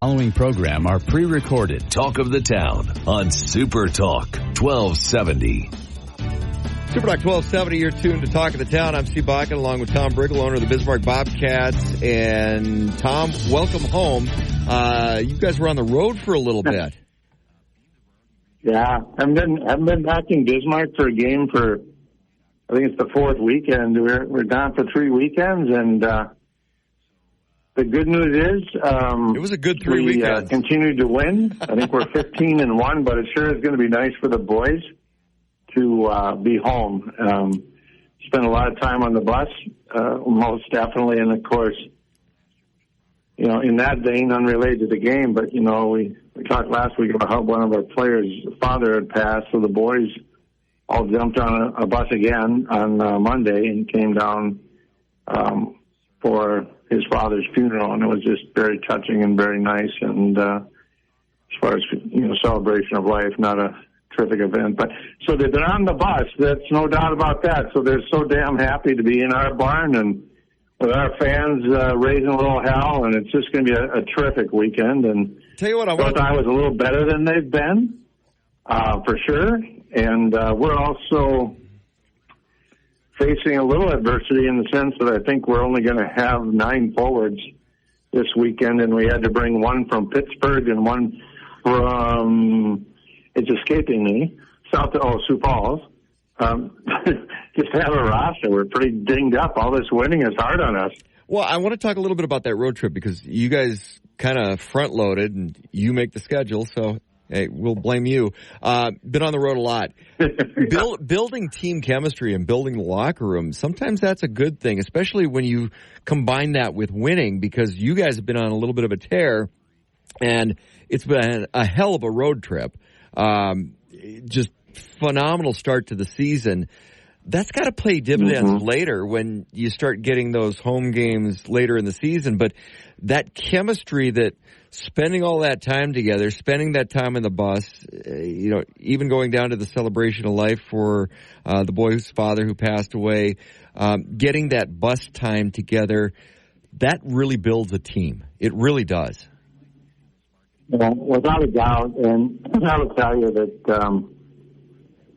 Following program are pre-recorded. Talk of the Town on Super Talk 1270. Super Talk 1270, you're tuned to Talk of the Town. I'm Steve Bakken along with Tom Briggle, owner of the Bismarck Bobcats. And Tom, welcome home. You guys were on the road for a little bit. Yeah, I've been back in Bismarck for a game for, I think it's the fourth weekend. We're down for 3 weekends, and the good news is it was a good 3 weekends. We continued to win. I think we're 15-1, but it sure is going to be nice for the boys to be home. Spent a lot of time on the bus, most definitely, and of course, you know, in that vein, unrelated to the game, but you know, we talked last week about how one of our players' father had passed, so the boys all jumped on a bus again on Monday and came down for his father's funeral, and it was just very touching and very nice. And as far as, you know, celebration of life, not a terrific event. But so they've been on the bus. That's no doubt about that. So they're so damn happy to be in our barn and with our fans raising a little hell, and it's just going to be a terrific weekend. And tell you what, I was a little better than they've been, for sure. And we're also facing a little adversity in the sense that I think we're only going to have 9 forwards this weekend, and we had to bring one from Pittsburgh and one from, it's escaping me, Sioux Falls. Just to have a roster. We're pretty dinged up. All this winning is hard on us. Well, I want to talk a little bit about that road trip because you guys kind of front-loaded and you make the schedule, so hey, we'll blame you. Been on the road a lot. Building team chemistry and building the locker room, sometimes that's a good thing, especially when you combine that with winning, because you guys have been on a little bit of a tear, and it's been a hell of a road trip. Just phenomenal start to the season. That's got to pay dividends later when you start getting those home games later in the season. But that chemistry, that spending all that time together, spending that time in the bus, you know, even going down to the celebration of life for the boy's father who passed away, getting that bus time together, that really builds a team. It really does. Well, without a doubt, and I will tell you that,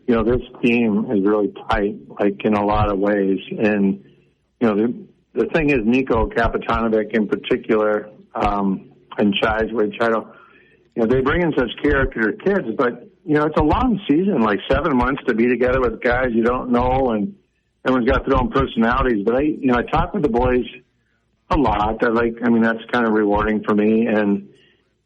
you know, this team is really tight, like in a lot of ways. And, you know, the thing is, Nico Kapitanovic in particular, and Chizwich, you know, they bring in such character kids, but, you know, it's a long season, like 7 months to be together with guys you don't know, and everyone's got their own personalities. But I talk with the boys a lot. That's kind of rewarding for me. And,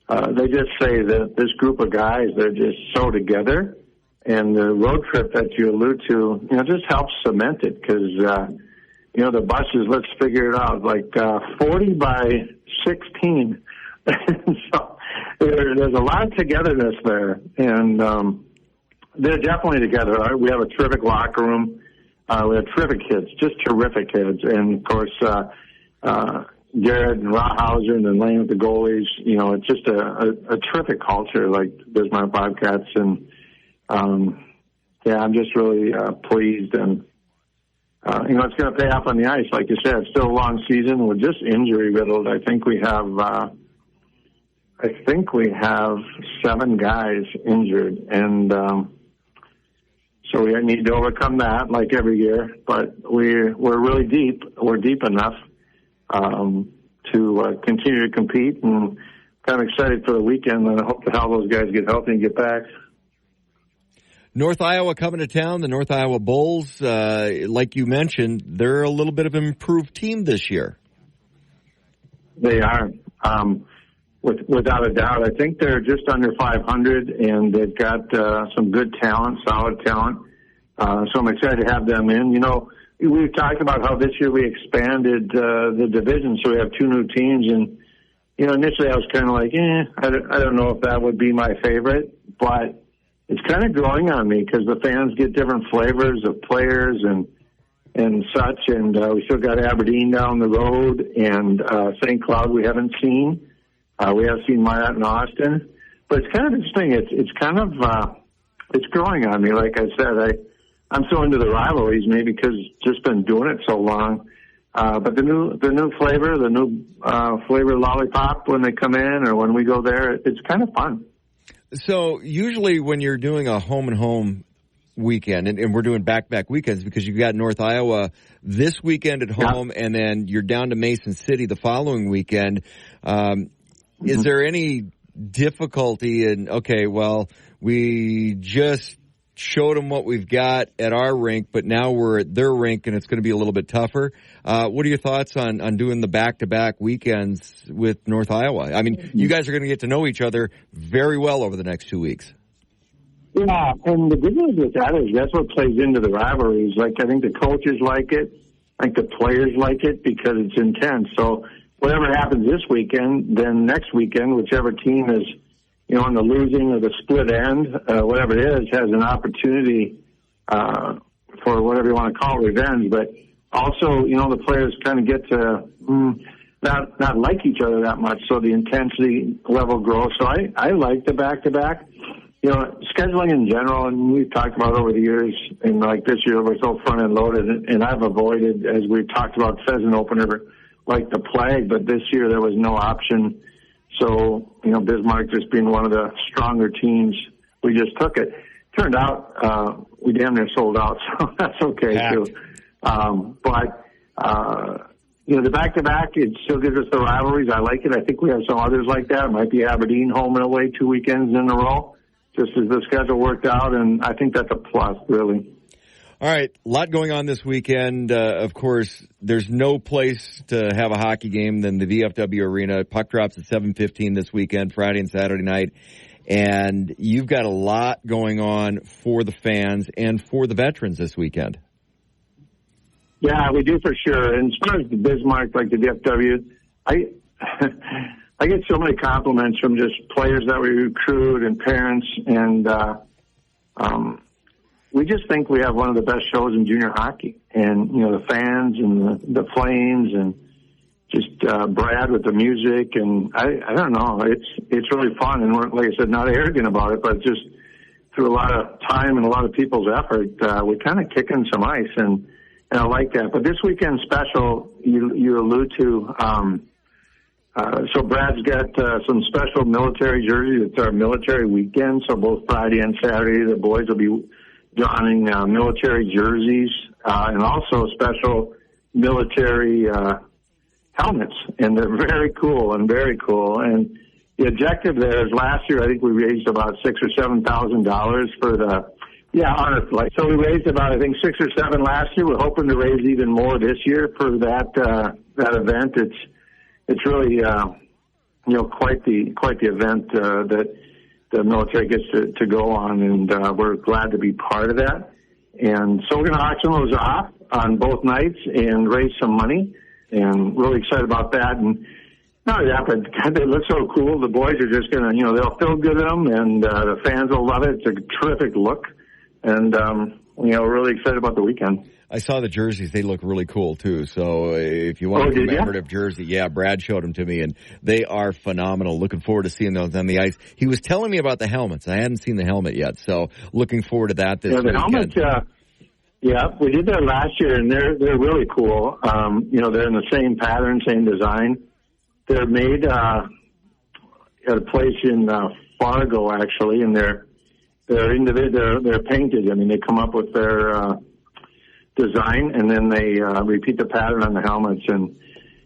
they just say that this group of guys, they're just so together. And the road trip that you allude to, you know, just helps cement it because, you know, the buses, let's figure it out, like 40 by 16. So there's a lot of togetherness there. And they're definitely together. Right? We have a terrific locker room. We have terrific kids, just terrific kids. And, of course, Garrett and Rawhauser and then Lane with the goalies, you know, it's just a terrific culture like Bismarck Bobcats. And, I'm just really pleased, and you know, it's going to pay off on the ice. Like you said, it's still a long season. We're just injury riddled. I think we have 7 guys injured, and so we need to overcome that, like every year. But we're really deep. We're deep enough to continue to compete, and kind of excited for the weekend. And I hope to have those guys get healthy and get back. North Iowa coming to town, the North Iowa Bulls, like you mentioned, they're a little bit of an improved team this year. They are, without a doubt. I think they're just under 500, and they've got some good talent, solid talent. So I'm excited to have them in. You know, we've talked about how this year we expanded the division, so we have 2 new teams. And, you know, initially I was kind of like, I don't know if that would be my favorite, but it's kind of growing on me because the fans get different flavors of players and such. And we still got Aberdeen down the road, and St. Cloud we haven't seen. We have seen Minot and Austin. But it's kind of interesting. It's kind of it's growing on me. Like I said, I'm so into the rivalries, maybe because just been doing it so long. But the new flavor, flavor lollipop when they come in or when we go there, it's kind of fun. So usually when you're doing a home and home weekend, and we're doing back-to-back weekends because you've got North Iowa this weekend at home, and then you're down to Mason City the following weekend. Is there any difficulty in, okay, well, we just showed them what we've got at our rink, but now we're at their rink and it's going to be a little bit tougher? What are your thoughts on doing the back-to-back weekends with North Iowa? I mean, you guys are going to get to know each other very well over the next 2 weeks. Yeah, and the good news with that is that's what plays into the rivalries. Like, I think the coaches like it. I think the players like it because it's intense. So whatever happens this weekend, then next weekend, whichever team is, on the losing or the split end, whatever it is, has an opportunity for whatever you want to call it, revenge. But also, the players kind of get to not like each other that much, so the intensity level grows. So I like the back-to-back. Scheduling in general, and we've talked about over the years, and like this year we're so front-end loaded, and I've avoided, as we've talked about, pheasant opener like the plague, but this year there was no option. So, Bismarck just being one of the stronger teams, we just took it. Turned out, we damn near sold out, so that's okay too. But the back-to-back, it still gives us the rivalries. I like it. I think we have some others like that. It might be Aberdeen home and away 2 weekends in a row, just as the schedule worked out, and I think that's a plus, really. All right, a lot going on this weekend. Of course, there's no place to have a hockey game than the VFW Arena. Puck drops at 7:15 this weekend, Friday and Saturday night. And you've got a lot going on for the fans and for the veterans this weekend. Yeah, we do for sure. And as far as the Bismarck, like the VFW, I get so many compliments from just players that we recruit and parents, and we just think we have one of the best shows in junior hockey. And, the fans and the Flames and just Brad with the music. And I don't know, it's really fun. And we're, like I said, not arrogant about it, but just through a lot of time and a lot of people's effort, we kind of kick in some ice. And I like that. But this weekend special, you allude to, so Brad's got some special military jerseys. It's our military weekend, so both Friday and Saturday the boys will be donning military jerseys and also special military helmets, and they're very cool. And the objective there is last year I think we raised about $6,000 or $7,000 for the honor flight. So we raised about I think 6 or 7 last year. We're hoping to raise even more this year for that event. It's really quite the event that the military gets to go on, and we're glad to be part of that. And so we're going to auction those off on both nights and raise some money, and really excited about that. And not only that, but God, they look so cool. The boys are just going to, they'll feel good in them, and the fans will love it. It's a terrific look, and we're really excited about the weekend. I saw the jerseys. They look really cool, too. So if you want a commemorative jersey, Brad showed them to me, and they are phenomenal. Looking forward to seeing those on the ice. He was telling me about the helmets. I hadn't seen the helmet yet, so looking forward to that this weekend. Helmets, we did that last year, and they're really cool. They're in the same pattern, same design. They're made at a place in Fargo, actually, and they're painted. I mean, they come up with their design, and then they repeat the pattern on the helmets, and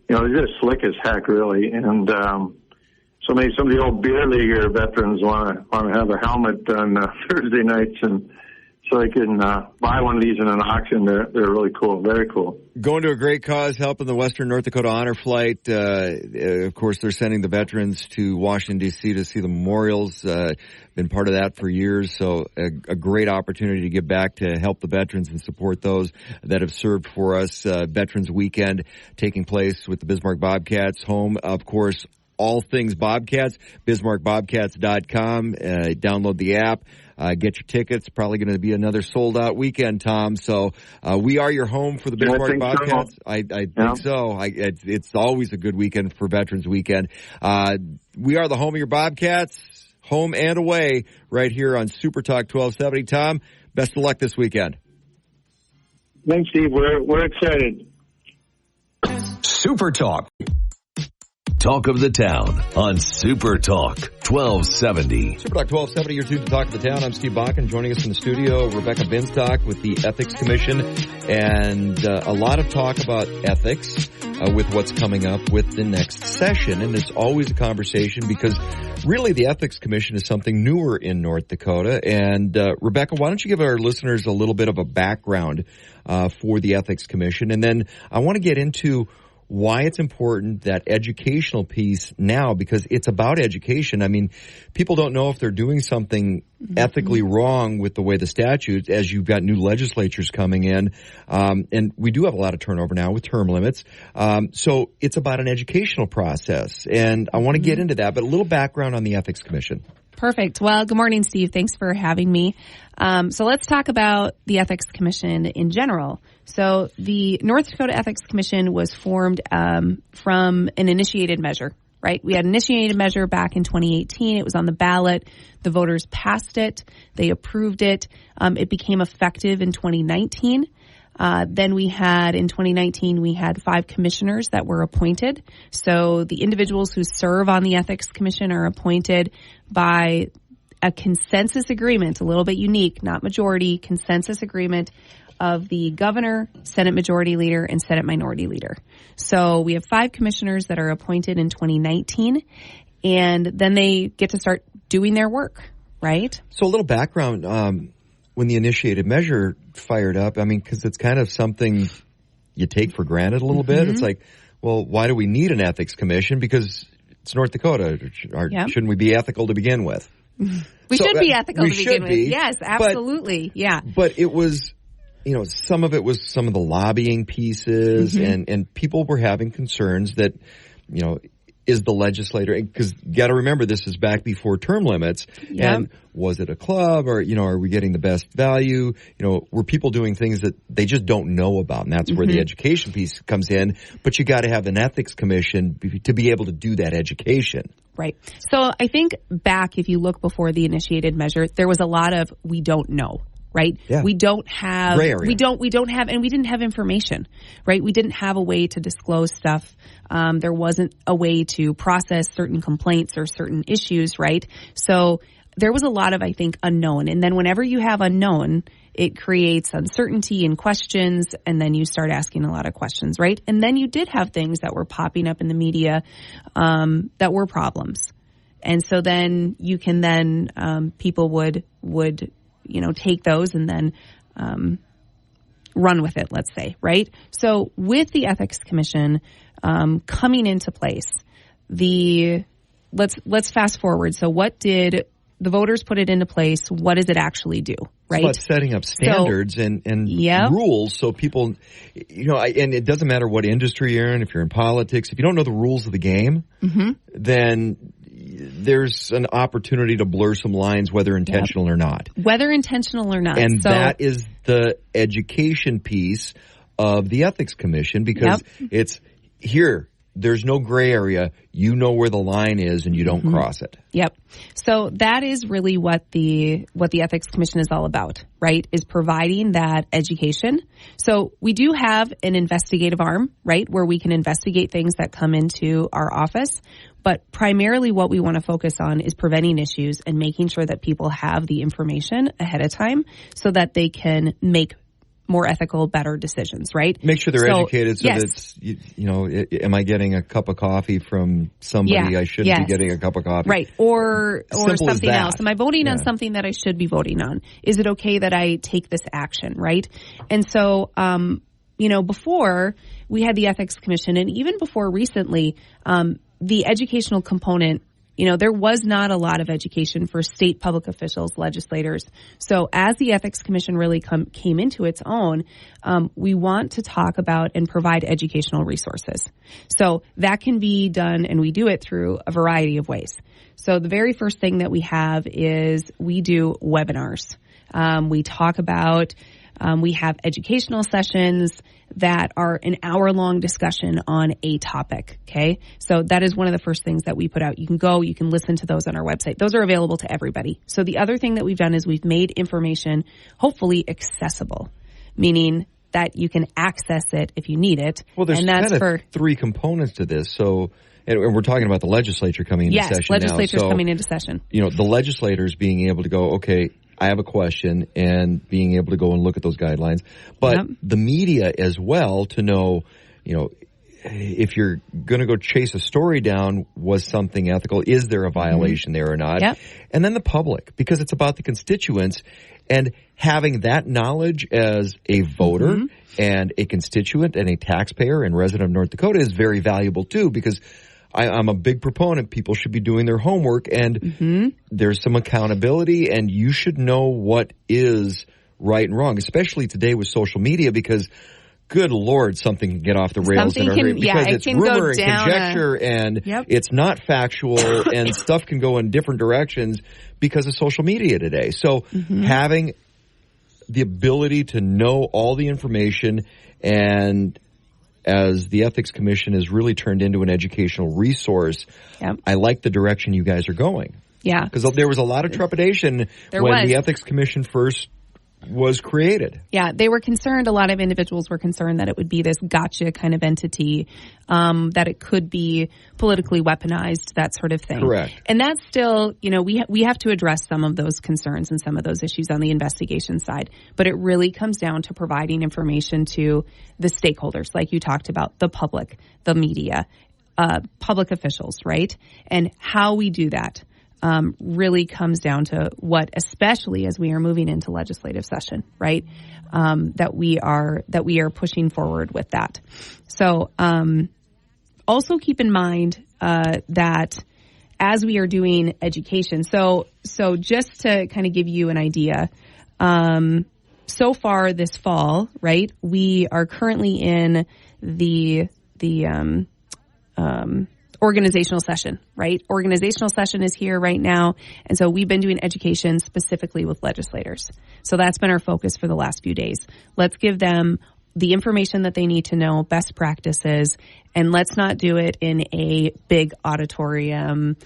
they're just slick as heck, really. And so maybe some of the old beer leaguer veterans want to have a helmet on Thursday nights, and so they can buy one of these in an auction. They're really cool, very cool. Going to a great cause, helping the Western North Dakota Honor Flight. Of course, they're sending the veterans to Washington, D.C. to see the memorials. Been part of that for years, so a great opportunity to give back to help the veterans and support those that have served for us. Veterans Weekend taking place with the Bismarck Bobcats, home, of course, all things Bobcats, BismarckBobcats.com. Download the app. Get your tickets. Probably going to be another sold-out weekend, Tom. So we are your home for the Bismarck Bobcats. So. I think so. It's always a good weekend for Veterans Weekend. We are the home of your Bobcats, home and away, right here on Super Talk 1270. Tom, best of luck this weekend. Thanks, Steve. We're excited. Super Talk. Talk of the Town on Super Talk 1270. Super Talk 1270, you're tuned to Talk of the Town. I'm Steve Bakken. Joining us in the studio, Rebecca Binstock with the Ethics Commission, and a lot of talk about ethics with what's coming up with the next session. And it's always a conversation because really the Ethics Commission is something newer in North Dakota. And Rebecca, why don't you give our listeners a little bit of a background for the Ethics Commission? And then I want to get into why it's important, that educational piece now, because it's about education. I mean, people don't know if they're doing something ethically wrong with the way the statutes, as you've got new legislatures coming in. And we do have a lot of turnover now with term limits. So it's about an educational process. And I want to get into that, but a little background on the Ethics Commission. Perfect. Well, good morning, Steve. Thanks for having me. So let's talk about the Ethics Commission in general. So the North Dakota Ethics Commission was formed from an initiated measure, right? We had an initiated measure back in 2018. It was on the ballot. The voters passed it. They approved it. It became effective in 2019. Then in 2019, we had 5 commissioners that were appointed. So the individuals who serve on the Ethics Commission are appointed by a consensus agreement, a little bit unique, not majority, consensus agreement of the governor, Senate Majority Leader, and Senate Minority Leader. So we have 5 commissioners that are appointed in 2019, and then they get to start doing their work, right? So a little background, when the initiated measure fired up, I mean, because it's kind of something you take for granted a little bit. It's like, well, why do we need an ethics commission? Because it's North Dakota. Shouldn't we be ethical to begin with? We should be ethical to begin with. Yes, absolutely. But it was, some of it was some of the lobbying pieces, and people were having concerns that, is the legislator, because you got to remember this is back before term limits, and was it a club, or are we getting the best value? Were people doing things that they just don't know about, and that's where the education piece comes in. But you got to have an ethics commission to be able to do that education. Right. So I think back, if you look before the initiated measure, there was a lot of we don't know. Right? Yeah. We don't have, gray area. we don't have, and we didn't have information, right? We didn't have a way to disclose stuff. There wasn't a way to process certain complaints or certain issues, right? So there was a lot of, I think, unknown. And then whenever you have unknown, it creates uncertainty and questions, and then you start asking a lot of questions, right? And then you did have things that were popping up in the media that were problems. And so then you can people would take those and then run with it, let's say, right? So with the Ethics Commission coming into place, let's fast forward. So what did the voters put it into place? What does it actually do, right? It's about setting up standards and rules so people, and it doesn't matter what industry you're in, if you're in politics, if you don't know the rules of the game, then there's an opportunity to blur some lines, whether intentional or not. Whether intentional or not. And that is the education piece of the Ethics Commission, because it's here. There's no gray area. You know where the line is, and you don't cross it. Yep. So that is really what the Ethics Commission is all about, right? Is providing that education. So we do have an investigative arm, right, where we can investigate things that come into our office. But primarily what we want to focus on is preventing issues and making sure that people have the information ahead of time so that they can make more ethical, better decisions, right? Make sure they're educated so that it's, am I getting a cup of coffee from somebody I shouldn't be getting a cup of coffee? Right. Or something else. Am I voting on something that I should be voting on? Is it okay that I take this action, right? And so, before we had the Ethics Commission, and even before recently, the educational component, there was not a lot of education for state public officials, legislators. So as the Ethics Commission really came into its own, we want to talk about and provide educational resources. So that can be done, and we do it through a variety of ways. So the very first thing that we have is we do webinars. We talk about, we have educational sessions that are an hour-long discussion on a topic, okay? So that is one of the first things that we put out. You can listen to those on our website. Those are available to everybody. So the other thing that we've done is we've made information hopefully accessible, meaning that you can access it if you need it. Well, there's and that's kind of three components to this. So, and we're talking about the legislature coming into session now. Yes, legislature's coming into session. The legislators being able to go, okay, I have a question, and being able to go and look at those guidelines. But the media as well to know, if you're going to go chase a story down, was something ethical? Is there a violation there or not? Yep. And then the public, because it's about the constituents, and having that knowledge as a voter and a constituent and a taxpayer and resident of North Dakota is very valuable too, because I'm a big proponent. People should be doing their homework, and there's some accountability, and you should know what is right and wrong, especially today with social media, because good Lord, something can get off the rails in a hurry because it's rumor and conjecture and it's not factual and stuff can go in different directions because of social media today. So having the ability to know all the information, and as the Ethics Commission has really turned into an educational resource, I like the direction you guys are going. Yeah. Because there was a lot of trepidation when the Ethics Commission first was created. Yeah, they were concerned, a lot of individuals were concerned that it would be this gotcha kind of entity, that it could be politically weaponized, that sort of thing. Correct. And that's still, we have to address some of those concerns and some of those issues on the investigation side. But it really comes down to providing information to the stakeholders, like you talked about, the public, the media, public officials, right? And how we do that really comes down to what, especially as we are moving into legislative session, right? That we are pushing forward with that. So, also keep in mind that as we are doing education, so just to kind of give you an idea, so far this fall, right? We are currently in the organizational session, right? Organizational session is here right now. And so we've been doing education specifically with legislators. So that's been our focus for the last few days. Let's give them the information that they need to know, best practices, and let's not do it in a big auditorium,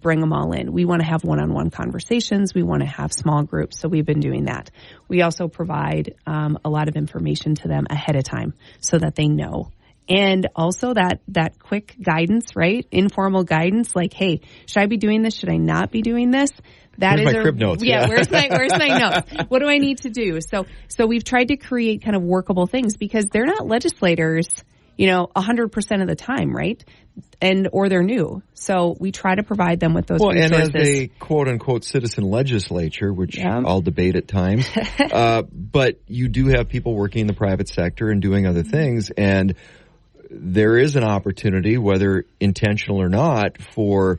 bring them all in. We want to have one-on-one conversations. We want to have small groups. So we've been doing that. We also provide a lot of information to them ahead of time so that they know. And also that quick guidance, right? Informal guidance, like, hey, should I be doing this? Should I not be doing this? Where's my crib notes? Yeah, where's my notes? What do I need to do? So we've tried to create kind of workable things, because they're not legislators, 100% of the time, right? Or they're new. So we try to provide them with those resources. And as a quote unquote citizen legislature, which I'll debate at times, but you do have people working in the private sector and doing other things, and there is an opportunity, whether intentional or not, for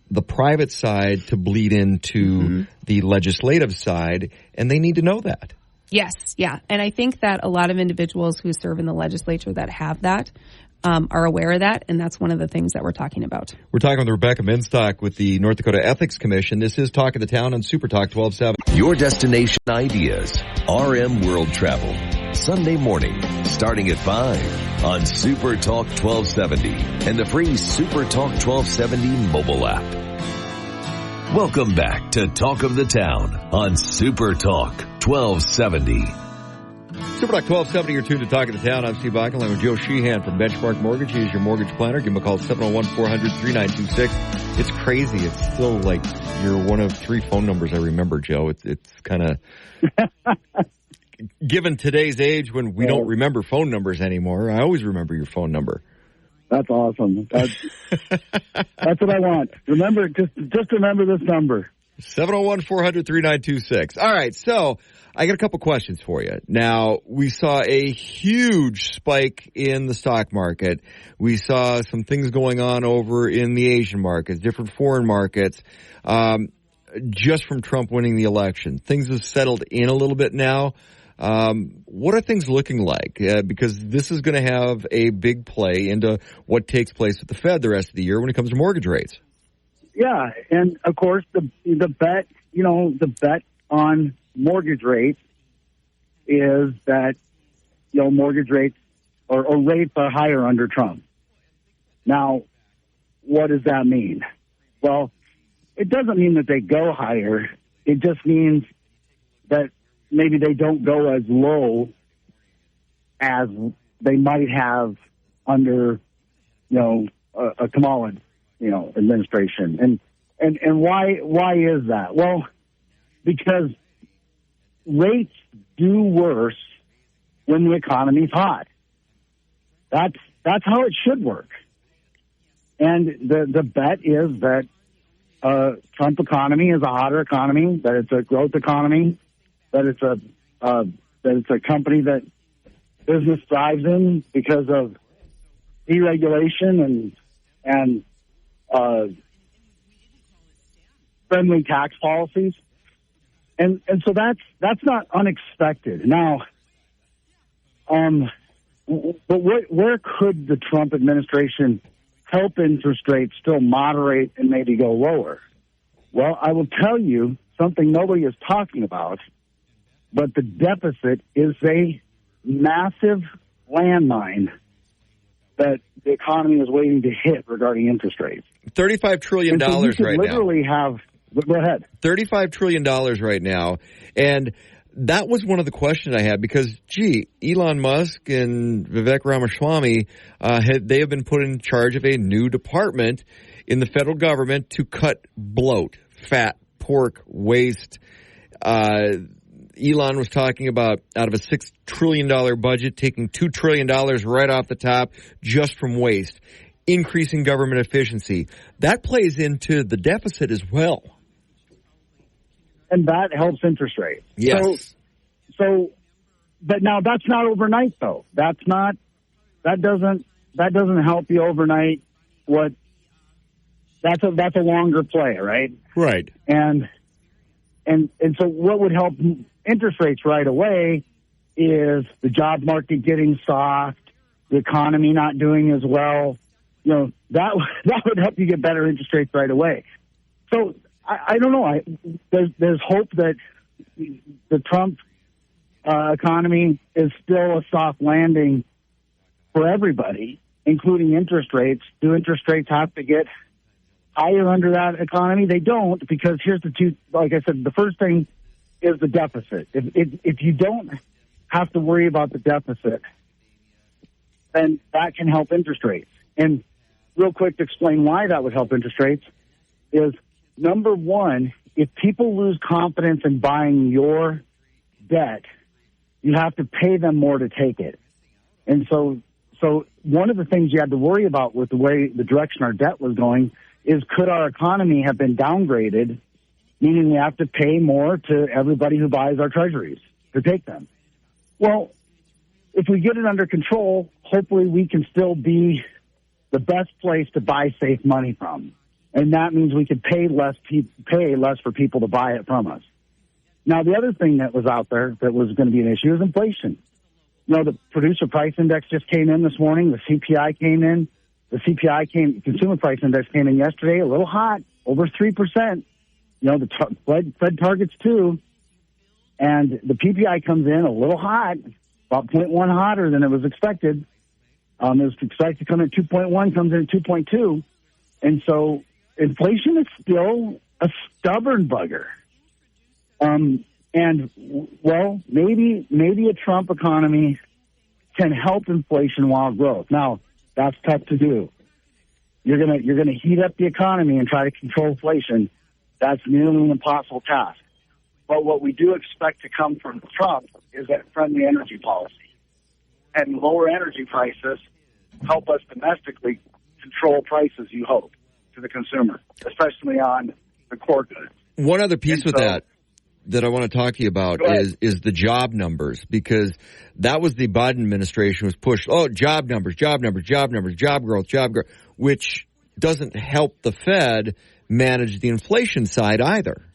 the private side to bleed into the legislative side, and they need to know that. Yes, yeah. And I think that a lot of individuals who serve in the legislature that have that are aware of that, and that's one of the things that we're talking about. We're talking with Rebecca Minstock with the North Dakota Ethics Commission. This is Talk of the Town on Super Talk 1270. Your destination ideas, RM World Travel. Sunday morning, starting at 5 on Super Talk 1270 and the free Super Talk 1270 mobile app. Welcome back to Talk of the Town on Super Talk 1270. Super Talk 1270, you're tuned to Talk of the Town. I'm Steve Bachel. I'm with Joe Sheehan from Benchmark Mortgage. He is your mortgage planner. Give him a call, 701-400-3926. It's crazy. It's still like you're one of three phone numbers I remember, Joe. It's kind of... Given today's age when we don't remember phone numbers anymore, I always remember your phone number. That's awesome. That's what I want. Remember, just remember this number. 701-400-3926. All right, so I got a couple questions for you. Now, we saw a huge spike in the stock market. We saw some things going on over in the Asian markets, different foreign markets, just from Trump winning the election. Things have settled in a little bit now. What are things looking like? Because this is going to have a big play into what takes place with the Fed the rest of the year when it comes to mortgage rates. Yeah, and of course the bet, the bet on mortgage rates is that mortgage rates or rates are higher under Trump. Now, what does that mean? Well, it doesn't mean that they go higher. It just means that maybe they don't go as low as they might have under, a Kamala, administration. And why is that? Well, because rates do worse when the economy's hot. That's how it should work. And the bet is that Trump economy is a hotter economy, that it's a growth economy, that it's a company that business thrives in because of deregulation and friendly tax policies. And so that's not unexpected. Now, but where could the Trump administration help interest rates still moderate and maybe go lower? Well, I will tell you something nobody is talking about, but the deficit is a massive landmine that the economy is waiting to hit regarding interest rates. $35 trillion so right literally now. Go ahead. $35 trillion right now. And that was one of the questions I had because, Elon Musk and Vivek Ramaswamy, they have been put in charge of a new department in the federal government to cut bloat, fat, pork, waste. Elon was talking about out of a $6 trillion budget, taking $2 trillion right off the top just from waste, increasing government efficiency. That plays into the deficit as well. And that helps interest rates. Yes. So, but now that's not overnight though. That doesn't help you overnight. That's a longer play, right? Right. And so what would help interest rates right away is the job market getting soft, the economy not doing as well. That would help you get better interest rates right away. So I don't know. There's hope that the Trump economy is still a soft landing for everybody, including interest rates. Do interest rates have to get higher under that economy? They don't, because here's the two. Like I said, the first thing is the deficit. If you don't have to worry about the deficit, then that can help interest rates. And real quick to explain why that would help interest rates is, number one, if people lose confidence in buying your debt, you have to pay them more to take it. And so one of the things you had to worry about with the direction our debt was going is, could our economy have been downgraded, meaning we have to pay more to everybody who buys our treasuries to take them? Well, if we get it under control, hopefully we can still be the best place to buy safe money from. And that means we could pay less for people to buy it from us. Now, the other thing that was out there that was going to be an issue is inflation. The producer price index just came in this morning. The CPI came in. The consumer price index came in yesterday, a little hot, over 3%. The Fed targets 2%. And the PPI comes in a little hot, about 0.1 hotter than it was expected. It was expected to come in 2.1, comes in 2.2. And so inflation is still a stubborn bugger. Maybe a Trump economy can help inflation while growth. Now, that's tough to do. You're gonna heat up the economy and try to control inflation. That's nearly an impossible task. But what we do expect to come from Trump is that friendly energy policy. And lower energy prices help us domestically control prices, you hope, to the consumer, especially on the core goods. One other piece with that I want to talk to you about is the job numbers, because that was the Biden administration was pushed. Oh, job numbers, job growth, which doesn't help the Fed manage the inflation side either.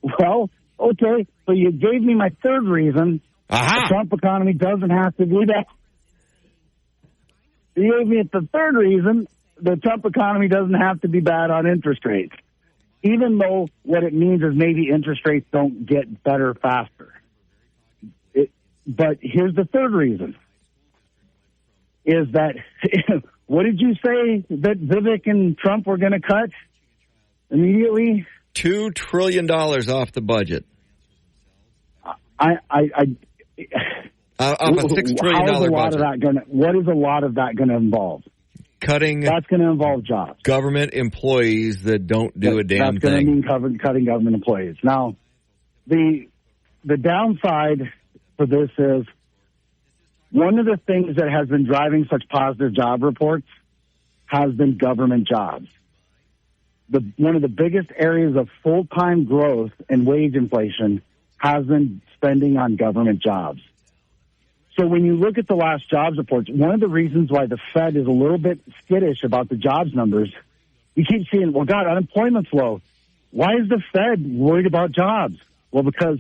Well, okay, so you gave me my third reason. The Trump economy doesn't have to do that. You gave me the third reason. The Trump economy doesn't have to be bad on interest rates, even though what it means is maybe interest rates don't get better faster. But here's the third reason, is that, what did you say that Vivek and Trump were going to cut immediately? $2 trillion off the budget. Of a $6 trillion budget. What is a lot of that going to involve? That's going to involve jobs. Government employees that don't do a damn thing. That's going to mean cutting government employees. Now, the downside for this is one of the things that has been driving such positive job reports has been government jobs. One of the biggest areas of full-time growth and wage inflation has been spending on government jobs. So when you look at the last jobs reports, one of the reasons why the Fed is a little bit skittish about the jobs numbers, you keep seeing, well, God, unemployment's low. Why is the Fed worried about jobs? Well, because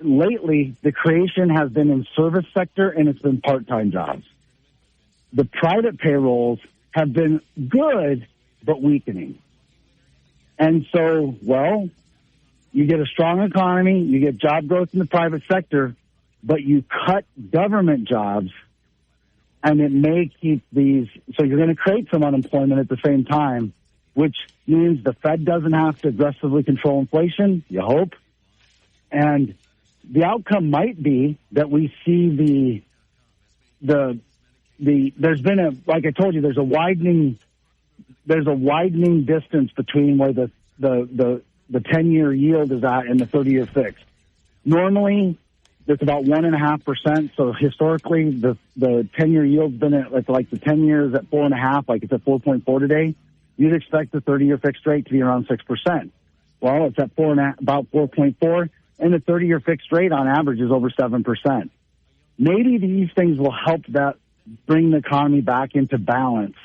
lately the creation has been in service sector and it's been part-time jobs. The private payrolls have been good but weakening. And so, well, you get a strong economy, you get job growth in the private sector, but you cut government jobs, and it may keep these. So you're going to create some unemployment at the same time, which means the Fed doesn't have to aggressively control inflation, you hope. And the outcome might be that we see there's been like I told you, there's a widening distance between where the 10-year yield is at and the 30-year fixed. Normally, it's about 1.5%. So historically, the 10-year yield's been at like the 10 years at 4.5, like it's at 4.4 today. You'd expect the 30-year fixed rate to be around 6%. Well, it's at about 4.4, and the 30-year fixed rate on average is over 7%. Maybe these things will help that bring the economy back into balance,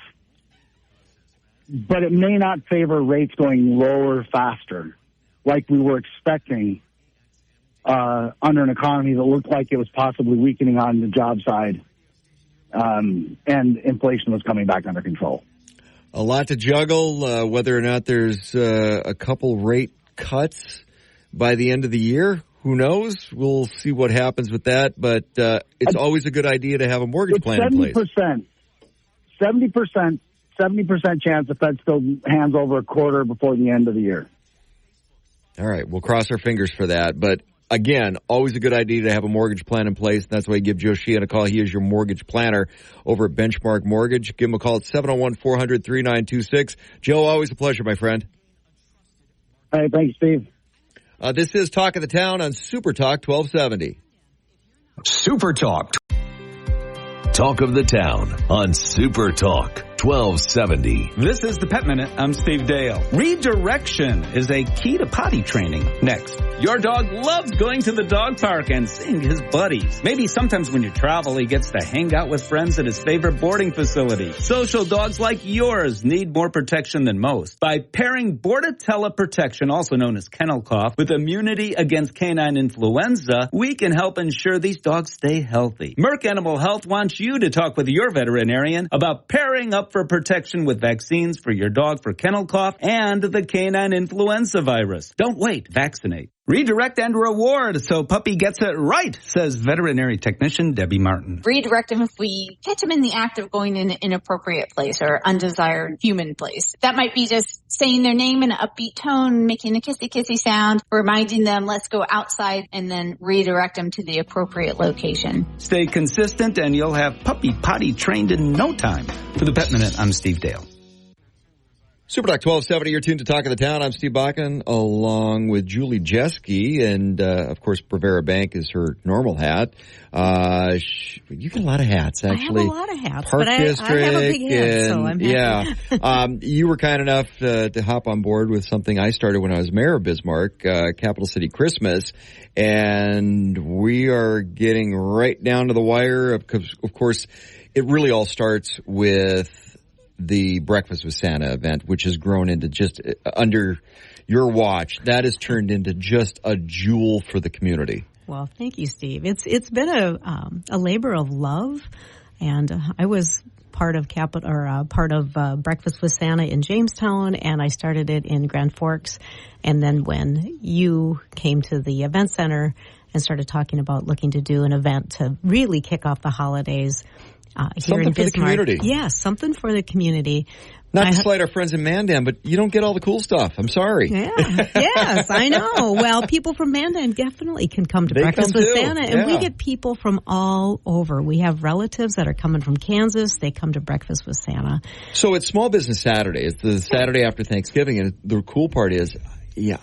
but it may not favor rates going lower faster, like we were expecting under an economy that looked like it was possibly weakening on the job side, and inflation was coming back under control. A lot to juggle, whether or not there's a couple rate cuts by the end of the year. Who knows? We'll see what happens with that, but it's always a good idea to have a mortgage plan in place. 70% chance the Fed still hands over a quarter before the end of the year. All right, we'll cross our fingers for that, but again, always a good idea to have a mortgage plan in place. That's why you give Joe Sheehan a call. He is your mortgage planner over at Benchmark Mortgage. Give him a call at 701-400-3926. Joe, always a pleasure, my friend. Hey, thanks, Steve. This is Talk of the Town on Super Talk 1270. Super Talk. Talk of the Town on Super Talk 1270. This is the Pet Minute. I'm Steve Dale. Redirection is a key to potty training. Next. Your dog loves going to the dog park and seeing his buddies. Maybe sometimes when you travel, he gets to hang out with friends at his favorite boarding facility. Social dogs like yours need more protection than most. By pairing Bordetella Protection, also known as kennel cough, with immunity against canine influenza, we can help ensure these dogs stay healthy. Merck Animal Health wants you to talk with your veterinarian about pairing up for protection with vaccines for your dog for kennel cough and the canine influenza virus. Don't wait. Vaccinate. Redirect and reward so puppy gets it right, says veterinary technician Debbie Martin. Redirect him if we catch him in the act of going in an inappropriate place or undesired human place. That might be just saying their name in an upbeat tone, making a kissy-kissy sound, reminding them, let's go outside, and then redirect them to the appropriate location. Stay consistent and you'll have puppy potty trained in no time. For the Pet Minute, I'm Steve Dale. Super Talk 1270, you're tuned to Talk of the Town. I'm Steve Bakken, along with Julie Jeske, and of course, Prevera Bank is her normal hat. You get a lot of hats, actually. I have a lot of hats, Park but District, I have a big head, so I'm happy. Yeah. You were kind enough to hop on board with something I started when I was mayor of Bismarck, Capital City Christmas, and we are getting right down to the wire. Of course, it really all starts with the Breakfast with Santa event, which has grown into just under your watch. That has turned into just a jewel for the community. Well, thank you, Steve. It's been a labor of love, and I was part of Breakfast with Santa in Jamestown, and I started it in Grand Forks. And then when you came to the event center and started talking about looking to do an event to really kick off the holidays, here in Bismarck. Something for the community. Yeah, something for the community. Not to slight our friends in Mandan, but you don't get all the cool stuff. I'm sorry. Yeah, yes, I know. Well, people from Mandan definitely can come to Breakfast with Santa, and we get people from all over. We have relatives that are coming from Kansas. They come to Breakfast with Santa. So it's Small Business Saturday. It's the Saturday after Thanksgiving, and the cool part is,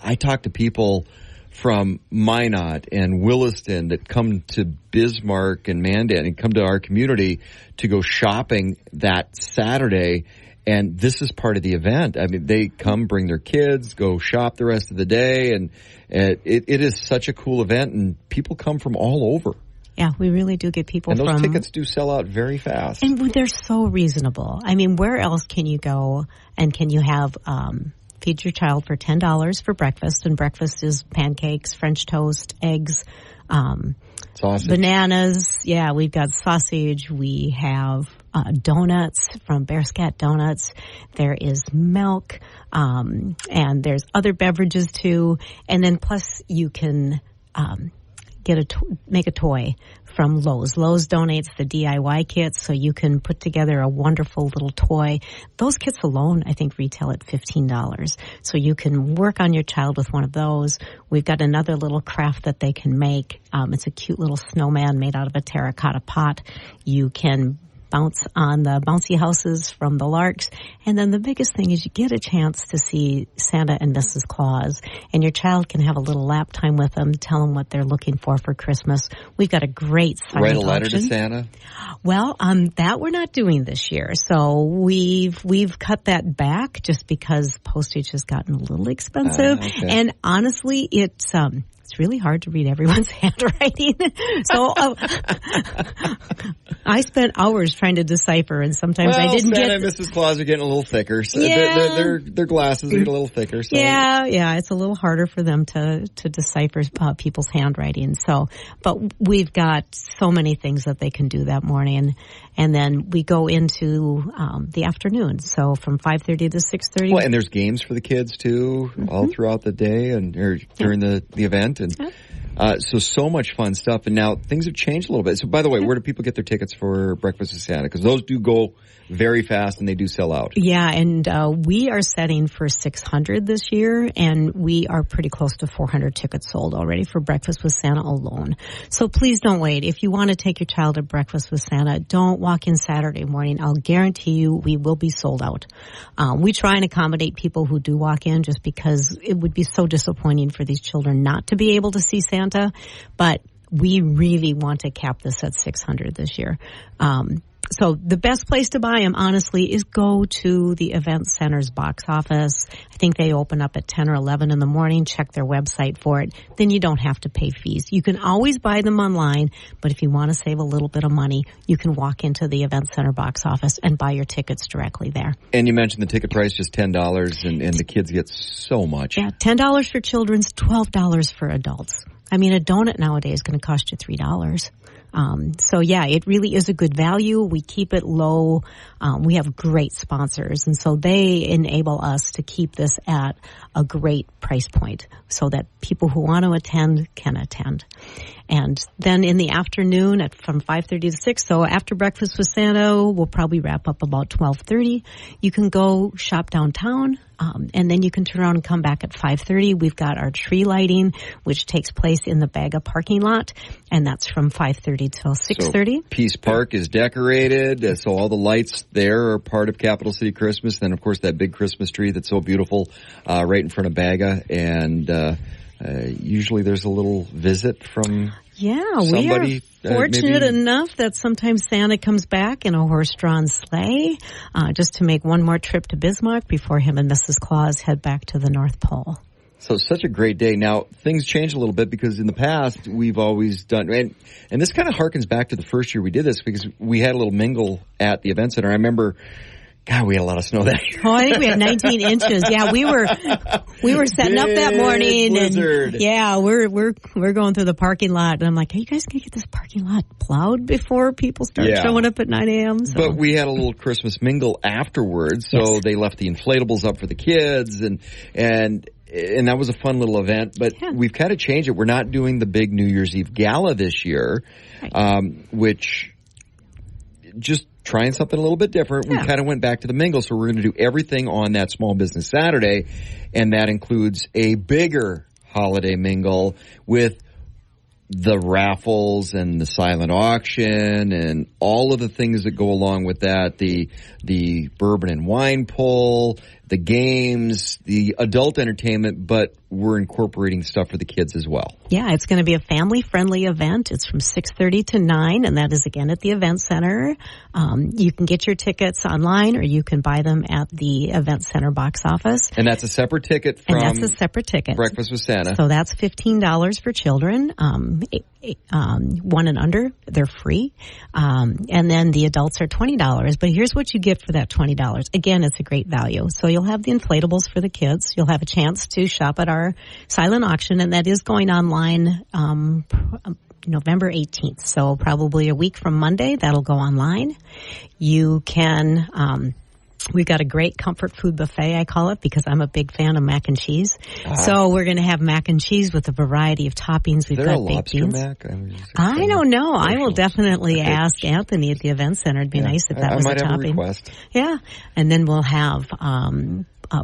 I talk to people from Minot and Williston that come to Bismarck and Mandan and come to our community to go shopping that Saturday. And this is part of the event. I mean, they come, bring their kids, go shop the rest of the day. And it is such a cool event, and people come from all over. Yeah, we really do get people from... And those tickets do sell out very fast. And they're so reasonable. I mean, where else can you go and can you have... feed your child for $10 for breakfast, and breakfast is pancakes, French toast, eggs, sausage, bananas. Yeah, we've got sausage. We have donuts from Bear Scat Donuts. There is milk, and there's other beverages too. And then plus you can make a toy from Lowe's. Lowe's donates the DIY kits, so you can put together a wonderful little toy. Those kits alone, I think, retail at $15. So you can work on your child with one of those. We've got another little craft that they can make. It's a cute little snowman made out of a terracotta pot. You can bounce on the bouncy houses from the Larks. And then the biggest thing is you get a chance to see Santa and Mrs. Claus, and your child can have a little lap time with them, tell them what they're looking for Christmas. We've got a great silent Write a letter to Santa? Well, that we're not doing this year. So we've cut that back just because postage has gotten a little expensive. Okay. And honestly, it's really hard to read everyone's handwriting. So I spent hours trying to decipher, and sometimes I didn't Santa and Mrs. Claus are getting a little thicker. So their glasses are getting a little thicker. So. Yeah, it's a little harder for them to decipher people's handwriting. So, but we've got so many things that they can do that morning, and then we go into the afternoon. So from 5:30 to 6:30. Well, and there's games for the kids too, all throughout the day and during the event. And so much fun stuff. And now things have changed a little bit. So, by the way, where do people get their tickets for Breakfast with Santa? Because those do go very fast and they do sell out. Yeah, and we are setting for 600 this year, and we are pretty close to 400 tickets sold already for Breakfast with Santa alone. So please don't wait. If you want to take your child to Breakfast with Santa, don't walk in Saturday morning. I'll guarantee you we will be sold out. We try and accommodate people who do walk in just because it would be so disappointing for these children not to be able to see Santa, but we really want to cap this at 600 this year. So the best place to buy them, honestly, is go to the Event Center's box office. I think they open up at 10 or 11 in the morning. Check their website for it. Then you don't have to pay fees. You can always buy them online, but if you want to save a little bit of money, you can walk into the Event Center box office and buy your tickets directly there. And you mentioned the ticket price, just $10, and the kids get so much. Yeah, $10 for children's, $12 for adults. I mean, a donut nowadays is going to cost you $3. So yeah, it really is a good value. We keep it low. We have great sponsors, and so they enable us to keep this at a great price point so that people who want to attend can attend. And then in the afternoon from 5:30 to 6, so after Breakfast with Santa, we'll probably wrap up about 12:30. You can go shop downtown, and then you can turn around and come back at 5:30. We've got our tree lighting, which takes place in the Baga parking lot, and that's from 5:30 till 6:30. So Peace Park is decorated, so all the lights there are part of Capital City Christmas. Then, of course, that big Christmas tree that's so beautiful right in front of Baga, and usually there's a little visit from somebody. We are fortunate enough that sometimes Santa comes back in a horse-drawn sleigh just to make one more trip to Bismarck before him and Mrs. Claus head back to the North Pole. So such a great day. Now, things changed a little bit because in the past, we've always done, and this kind of harkens back to the first year we did this because we had a little mingle at the event center. I remember, God, we had a lot of snow that year. Oh, I think we had 19 inches. Yeah, we were setting up that morning, blizzard. And yeah, we're going through the parking lot, and I'm like, "Are you guys gonna get this parking lot plowed before people start showing up at 9 a.m.?" So. But we had a little Christmas mingle afterwards, so they left the inflatables up for the kids, and that was a fun little event. But we've kind of changed it. We're not doing the big New Year's Eve gala this year, which just trying something a little bit different. We kind of went back to the mingle, so we're going to do everything on that Small Business Saturday, and that includes a bigger holiday mingle with the raffles and the silent auction and all of the things that go along with that, the bourbon and wine pull, the games, the adult entertainment, but we're incorporating stuff for the kids as well. Yeah, it's going to be a family-friendly event. It's from 6:30 to 9, and that is again at the Event Center. You can get your tickets online, or you can buy them at the Event Center box office. And that's a separate ticket from Breakfast with Santa. So that's $15 for children. 1 and under, they're free. And then the adults are $20. But here's what you get for that $20. Again, it's a great value. So you'll have the inflatables for the kids. You'll have a chance to shop at our silent auction, and that is going online November 18th. So probably a week from Monday, that'll go online. You can... We've got a great comfort food buffet, I call it, because I'm a big fan of mac and cheese. So we're going to have mac and cheese with a variety of toppings. We've got baked beans. Mac? I don't know. I will definitely ask Anthony at the Event Center. It'd be nice if that was a topping. I might have a request. Yeah. And then we'll have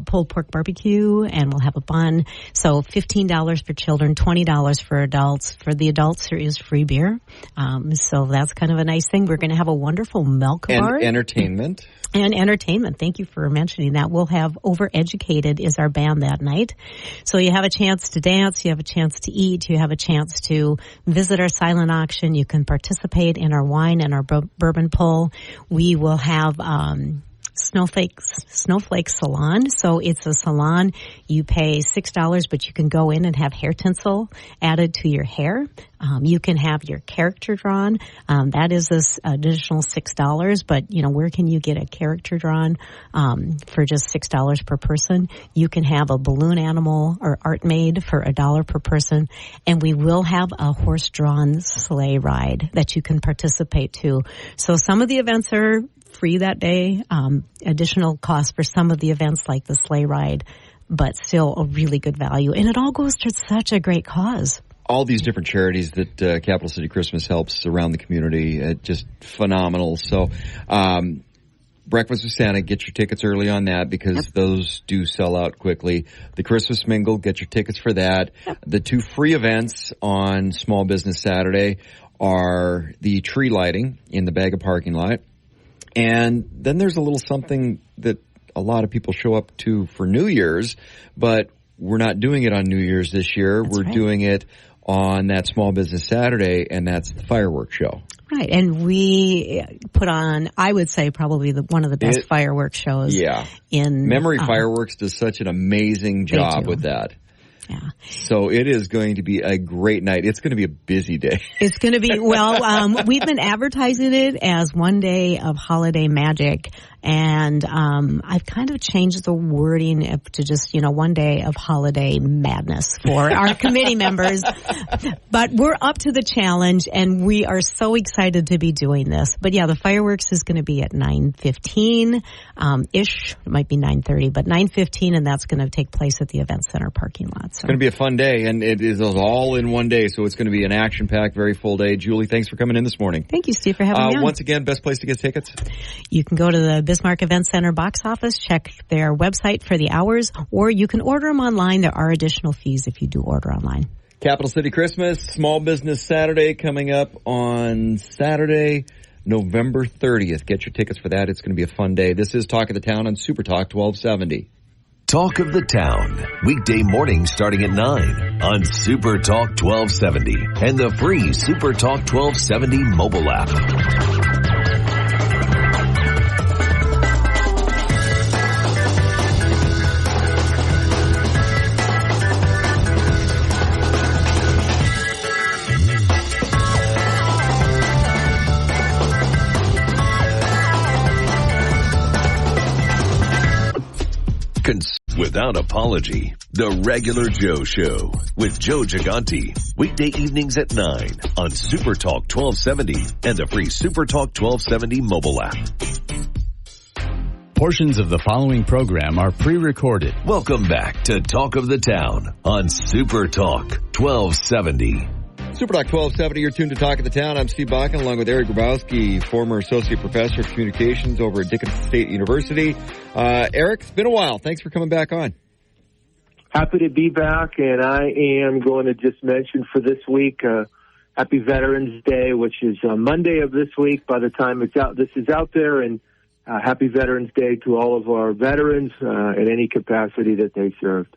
pulled pork barbecue, and we'll have a bun. So $15 for children, $20 for adults. For the adults, there is free beer. So that's kind of a nice thing. We're going to have a wonderful milk bar. And entertainment. And entertainment. Thank you for mentioning that. We'll have Overeducated is our band that night. So you have a chance to dance, you have a chance to eat, you have a chance to visit our silent auction. You can participate in our wine and our bourbon pull. We will have Snowflake Salon. So it's a salon. You pay $6, but you can go in and have hair tinsel added to your hair. You can have your character drawn. That is this additional $6, but where can you get a character drawn for just $6 per person? You can have a balloon animal or art made for $1 per person, and we will have a horse-drawn sleigh ride that you can participate to. So some of the events are free that day, additional cost for some of the events like the sleigh ride, but still a really good value. And it all goes to such a great cause. All these different charities that Capital City Christmas helps around the community, just phenomenal. So Breakfast with Santa, get your tickets early on that because those do sell out quickly. The Christmas Mingle, get your tickets for that. The 2 free events on Small Business Saturday are the tree lighting in the Baga parking lot. And then there's a little something that a lot of people show up to for New Year's, but we're not doing it on New Year's this year. We're doing it on that Small Business Saturday, and that's the fireworks show. Right, and we put on, I would say, probably one of the best fireworks shows. Yeah. Memory Fireworks does such an amazing job with that. Yeah. So it is going to be a great night. It's going to be a busy day. It's going to be, we've been advertising it as one day of holiday magic. And I've kind of changed the wording to just, one day of holiday madness for our committee members. But we're up to the challenge, and we are so excited to be doing this. But, yeah, the fireworks is going to be at 9:15-ish. It might be 9:30, but 9:15, and that's going to take place at the Event Center parking lot. So. It's going to be a fun day, and it is all in one day, so it's going to be an action-packed, very full day. Julie, thanks for coming in this morning. Thank you, Steve, for having me on. Once again, best place to get tickets? You can go to the Bismarck Event Center box office, check their website for the hours, or you can order them online. There are additional fees if you do order online. Capital City Christmas, Small Business Saturday coming up on Saturday, November 30th. Get your tickets for that. It's going to be a fun day. This is Talk of the Town on Super Talk 1270. Talk of the Town, weekday mornings starting at 9 on Super Talk 1270 and the free Super Talk 1270 mobile app. Without apology, The Regular Joe Show with Joe Gigante. Weekday evenings at 9 on Super Talk 1270 and the free Super Talk 1270 mobile app. Portions of the following program are pre-recorded. Welcome back to Talk of the Town on Super Talk 1270. Superdoc 1270, you're tuned to Talk of the Town. I'm Steve Bakken, along with Eric Grabowski, former associate professor of communications over at Dickinson State University. Eric, it's been a while. Thanks for coming back on. Happy to be back, and I am going to just mention for this week, Happy Veterans Day, which is Monday of this week. By the time this is out there, and Happy Veterans Day to all of our veterans in any capacity that they served.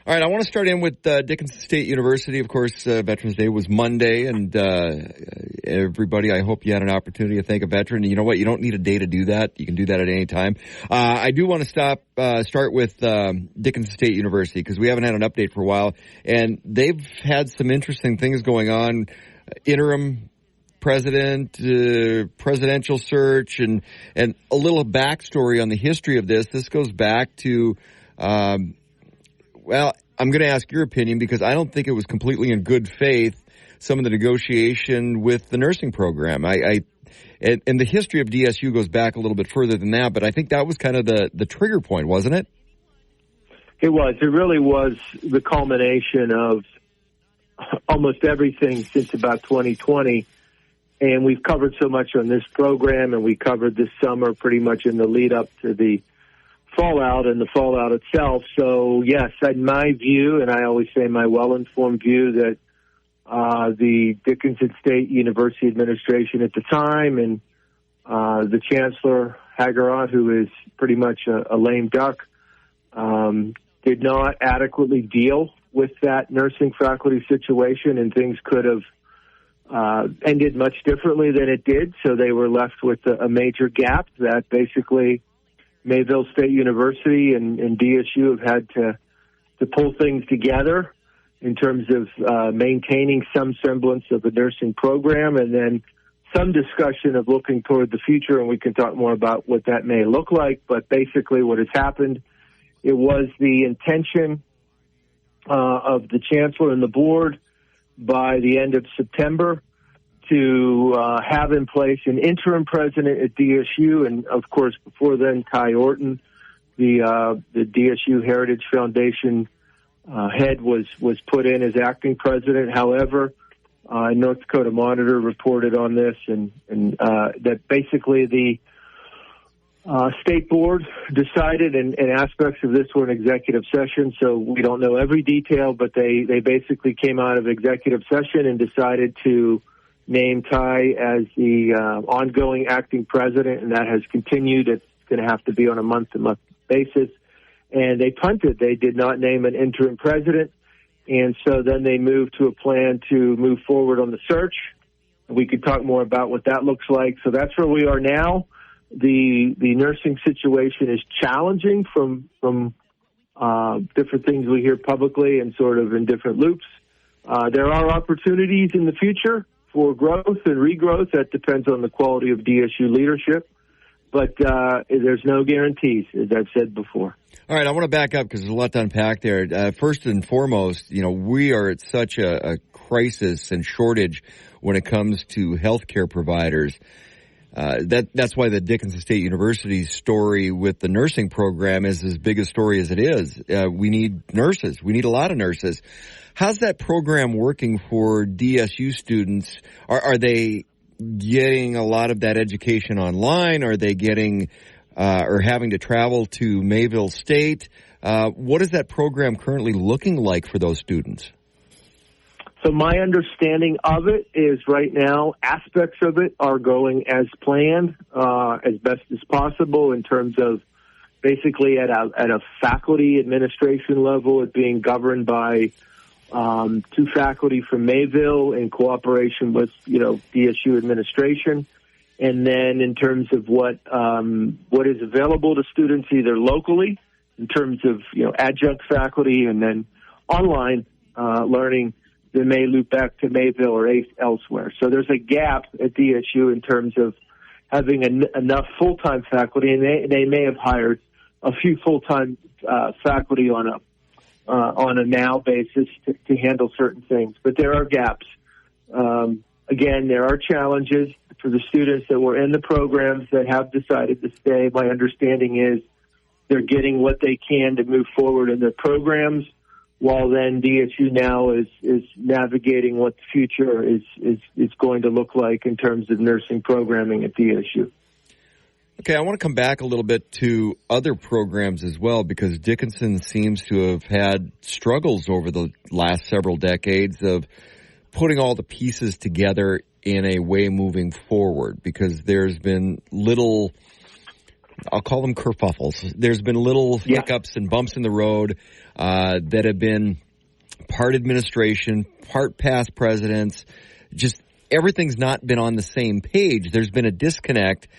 All right, I want to start in with Dickinson State University. Of course, Veterans Day was Monday, and everybody, I hope you had an opportunity to thank a veteran. You know what? You don't need a day to do that. You can do that at any time. I do want to start with Dickinson State University, because we haven't had an update for a while, and they've had some interesting things going on. Interim president, presidential search, and a little backstory on the history of this. This goes back to... Well, I'm going to ask your opinion, because I don't think it was completely in good faith, some of the negotiation with the nursing program. And the history of DSU goes back a little bit further than that, but I think that was kind of the trigger point, wasn't it? It was. It really was the culmination of almost everything since about 2020. And we've covered so much on this program, and we covered this summer pretty much in the lead up to the fallout and the fallout itself. So, yes, in my view, and I always say my well-informed view, that the Dickinson State University administration at the time and the Chancellor, Hagerott, who is pretty much a lame duck, did not adequately deal with that nursing faculty situation, and things could have ended much differently than it did. So they were left with a major gap that basically Mayville State University and DSU have had to pull things together in terms of maintaining some semblance of a nursing program, and then some discussion of looking toward the future, and we can talk more about what that may look like. But basically what has happened, it was the intention of the Chancellor and the board by the end of September to have in place an interim president at DSU, and of course before then Ty Orton, the DSU Heritage Foundation head, was put in as acting president. However, North Dakota Monitor reported on this, and that basically the state board decided, and aspects of this were in executive session, so we don't know every detail, but they basically came out of executive session and decided to name Ty as the ongoing acting president, and that has continued. It's going to have to be on a month-to-month basis. And they punted. They did not name an interim president, and so then they moved to a plan to move forward on the search. We could talk more about what that looks like. So that's where we are now. The nursing situation is challenging from different things we hear publicly and sort of in different loops. There are opportunities in the future for growth and regrowth. That depends on the quality of DSU leadership, but there's no guarantees, as I've said before. All right, I want to back up because there's a lot to unpack there. First and foremost, we are at such a crisis and shortage when it comes to healthcare providers. That's why the Dickinson State University story with the nursing program is as big a story as it is. We need nurses. We need a lot of nurses. How's that program working for DSU students? Are they getting a lot of that education online? Are they getting or having to travel to Mayville State? What is that program currently looking like for those students? So my understanding of it is right now aspects of it are going as planned, as best as possible in terms of basically at a faculty administration level, it being governed by two faculty from Mayville in cooperation with, DSU administration. And then in terms of what is available to students either locally in terms of, adjunct faculty, and then online learning that may loop back to Mayville or elsewhere. So there's a gap at DSU in terms of having enough full-time faculty, and they may have hired a few full-time faculty on a now basis to handle certain things. But there are gaps. Again, there are challenges for the students that were in the programs that have decided to stay. My understanding is they're getting what they can to move forward in their programs. while then DSU now is navigating what the future is going to look like in terms of nursing programming at DSU. Okay, I want to come back a little bit to other programs as well, because Dickinson seems to have had struggles over the last several decades of putting all the pieces together in a way moving forward, because there's been little, I'll call them kerfuffles. There's been little hiccups and bumps in the road that have been part administration, part past presidents. Just everything's not been on the same page. There's been a disconnect.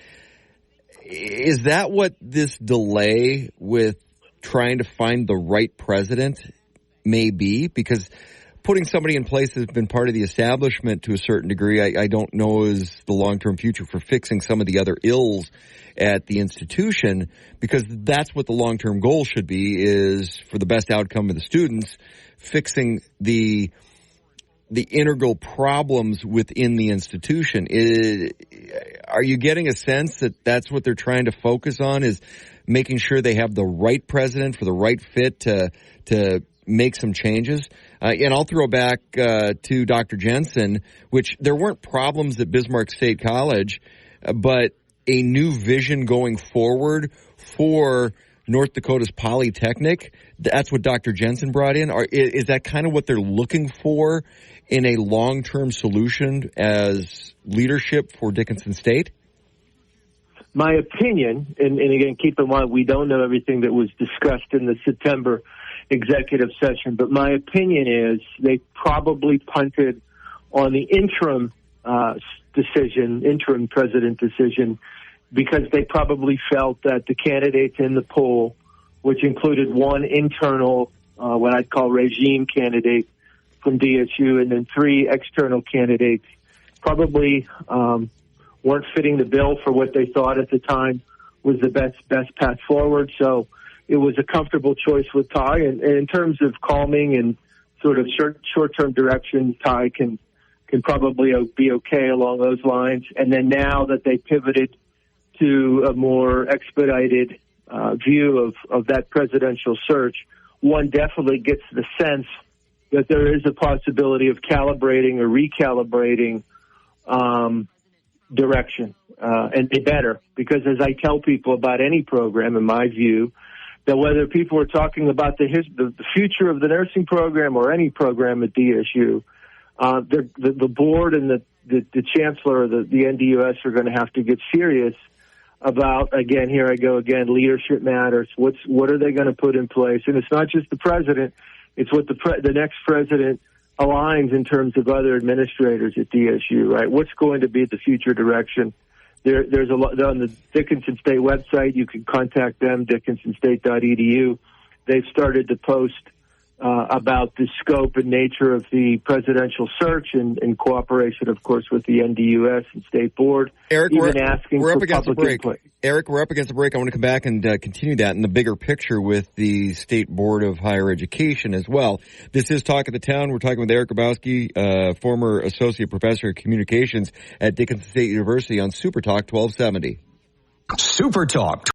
Is that what this delay with trying to find the right president may be? Because putting somebody in place that's been part of the establishment to a certain degree, I don't know is the long-term future for fixing some of the other ills at the institution, because that's what the long-term goal should be, is for the best outcome of the students, fixing the integral problems within the institution. Are you getting a sense that that's what they're trying to focus on, is making sure they have the right president for the right fit to make some changes? And I'll throw back to Dr. Jensen, which there weren't problems at Bismarck State College, but a new vision going forward for North Dakota's Polytechnic. That's what Dr. Jensen brought in. Is that kind of what they're looking for in a long-term solution as leadership for Dickinson State? My opinion, and again, keep in mind, we don't know everything that was discussed in the September executive session, but my opinion is they probably punted on the interim president decision, because they probably felt that the candidates in the poll, which included one internal, what I'd call regime candidate from DSU, and then 3 external candidates, probably weren't fitting the bill for what they thought at the time was the best path forward. So it was a comfortable choice with Ty. And in terms of calming and sort of short-term direction, Ty can probably be okay along those lines. And then now that they pivoted to a more expedited view of that presidential search, one definitely gets the sense that there is a possibility of calibrating or recalibrating direction. And they better, because as I tell people about any program, in my view, that whether people are talking about the future of the nursing program or any program at DSU, the board and the chancellor of the NDUS are going to have to get serious about, again, here I go again, leadership matters. What are they going to put in place? And it's not just the president; it's what the next president aligns in terms of other administrators at DSU. Right? What's going to be the future direction? There's a lot on the Dickinson State website. You can contact them, dickinsonstate.edu. They've started to post about the scope and nature of the presidential search in cooperation, of course, with the NDUS and State Board. Eric, we're up against the break. Eric, we're up against the break. I want to come back and continue that in the bigger picture with the State Board of Higher Education as well. This is Talk of the Town. We're talking with Eric Grabowski, former Associate Professor of Communications at Dickinson State University on Super Talk 1270. Super Talk.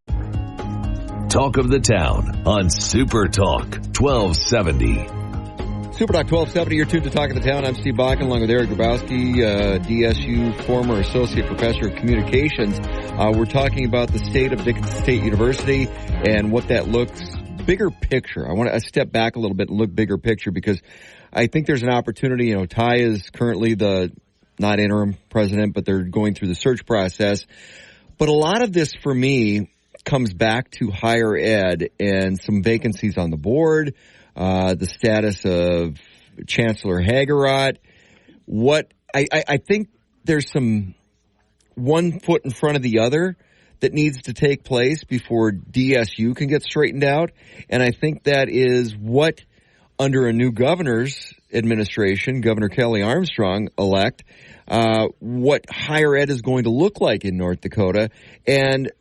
Talk of the Town on Super Talk 1270. Super Talk 1270, you're tuned to Talk of the Town. I'm Steve Bakken, along with Eric Grabowski, DSU former Associate Professor of Communications. We're talking about the state of Dickinson State University and what that looks, bigger picture. I want to step back a little bit and look bigger picture, because I think there's an opportunity. Ty is currently the, not interim president, but they're going through the search process. But a lot of this, for me, comes back to higher ed and some vacancies on the board, the status of Chancellor Hagerott. What I think there's some one foot in front of the other that needs to take place before DSU can get straightened out. And I think that is what, under a new governor's administration, Governor Kelly Armstrong elect, what higher ed is going to look like in North Dakota. And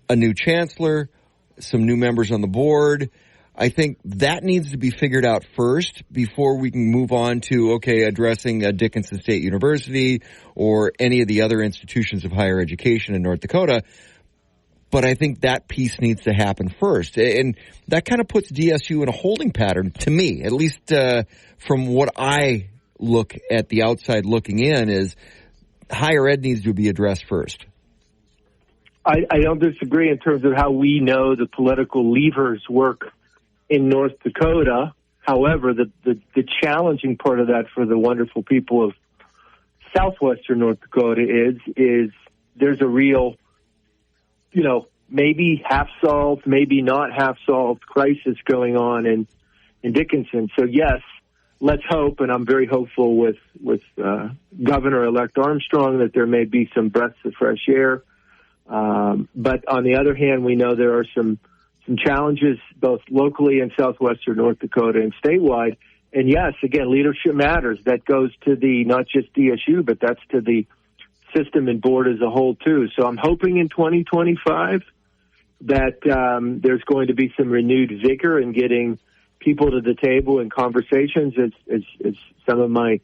a new chancellor, some new members on the board. I think that needs to be figured out first before we can move on to, addressing Dickinson State University or any of the other institutions of higher education in North Dakota. But I think that piece needs to happen first. And that kind of puts DSU in a holding pattern, to me, at least from what I look at the outside looking in, is higher ed needs to be addressed first. I don't disagree in terms of how we know the political levers work in North Dakota. However, the challenging part of that for the wonderful people of southwestern North Dakota is there's a real, maybe half-solved, maybe not half-solved crisis going on in Dickinson. So, yes, let's hope, and I'm very hopeful with Governor-elect Armstrong that there may be some breaths of fresh air. But on the other hand, we know there are some challenges both locally in southwestern North Dakota and statewide. And yes, again, leadership matters. That goes to not just DSU, but that's to the system and board as a whole too. So I'm hoping in 2025 that there's going to be some renewed vigor in getting people to the table in conversations, as some of my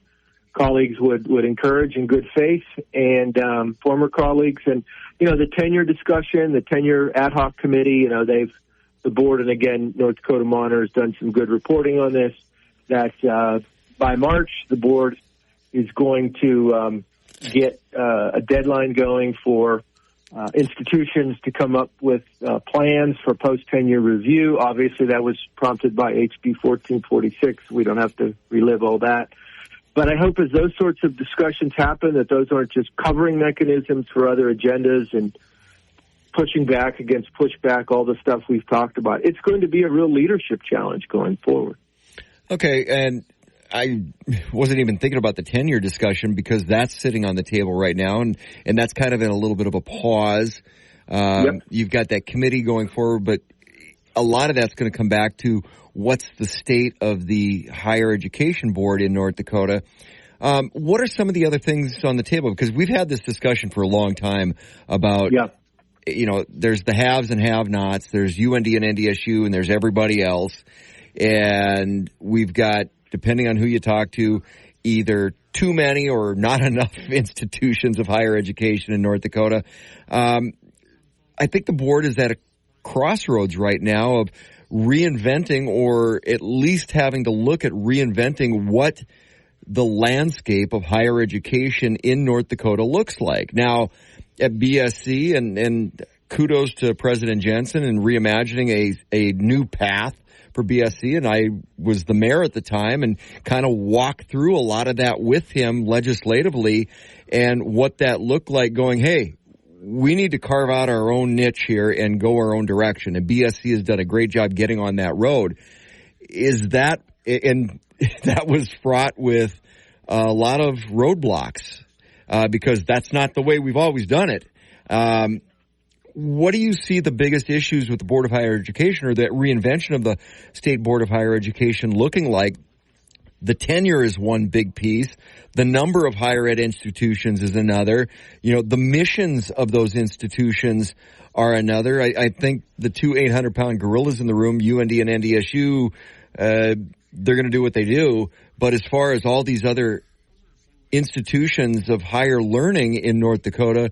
colleagues would encourage in good faith, and former colleagues. And, the tenure discussion, the tenure ad hoc committee, the board, and again, North Dakota Monitor has done some good reporting on this, that by March, the board is going to get a deadline going for institutions to come up with plans for post-tenure review. Obviously, that was prompted by HB 1446. We don't have to relive all that. But I hope as those sorts of discussions happen, that those aren't just covering mechanisms for other agendas and pushing back against pushback, all the stuff we've talked about. It's going to be a real leadership challenge going forward. Okay, and I wasn't even thinking about the tenure discussion because that's sitting on the table right now, and that's kind of in a little bit of a pause. Yep. You've got that committee going forward, but a lot of that's going to come back to what's the state of the higher education board in North Dakota. What are some of the other things on the table? Because we've had this discussion for a long time about, there's the haves and have-nots, there's UND and NDSU, and there's everybody else. And we've got, depending on who you talk to, either too many or not enough institutions of higher education in North Dakota. I think the board is at a crossroads right now of reinventing, or at least having to look at reinventing what the landscape of higher education in North Dakota looks like. Now, at BSC, and kudos to President Jensen in reimagining a new path for BSC, and I was the mayor at the time and kind of walked through a lot of that with him legislatively and what that looked like, going, hey, we need to carve out our own niche here and go our own direction. And BSC has done a great job getting on that road. And that was fraught with a lot of roadblocks because that's not the way we've always done it. What do you see the biggest issues with the Board of Higher Education, or that reinvention of the State Board of Higher Education looking like? The tenure is one big piece. The number of higher ed institutions is another. The missions of those institutions are another. I think the two 800-pound gorillas in the room, UND and NDSU, they're going to do what they do. But as far as all these other institutions of higher learning in North Dakota,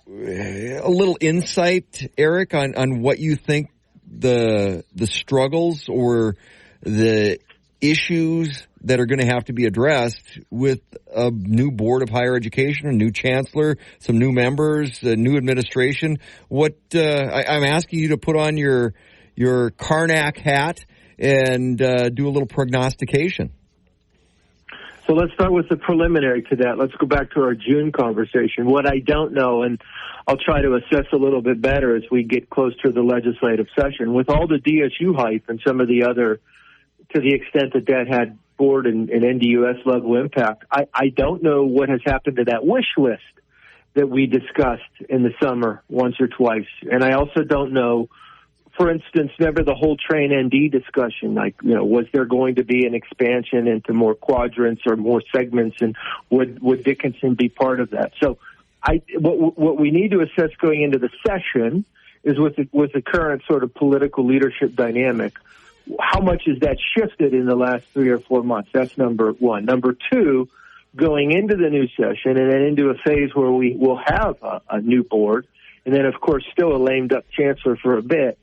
a little insight, Eric, on what you think the struggles or the issues that are going to have to be addressed with a new board of higher education, a new chancellor, some new members, a new administration. What I'm asking you to put on your Karnak hat and do a little prognostication. So let's start with the preliminary to that. Let's go back to our June conversation. What I don't know, and I'll try to assess a little bit better as we get close to the legislative session, with all the DSU hype and some of the other, to the extent that had board and NDUS level impact, I don't know what has happened to that wish list that we discussed in the summer once or twice. And I also don't know, for instance, remember the whole Train ND discussion, was there going to be an expansion into more quadrants or more segments, and would Dickinson be part of that? So what we need to assess going into the session is with the current sort of political leadership dynamic, how much has that shifted in the last 3 or 4 months? That's number one. Number two, going into the new session and then into a phase where we will have a new board, and then, of course, still a lamed-up chancellor for a bit.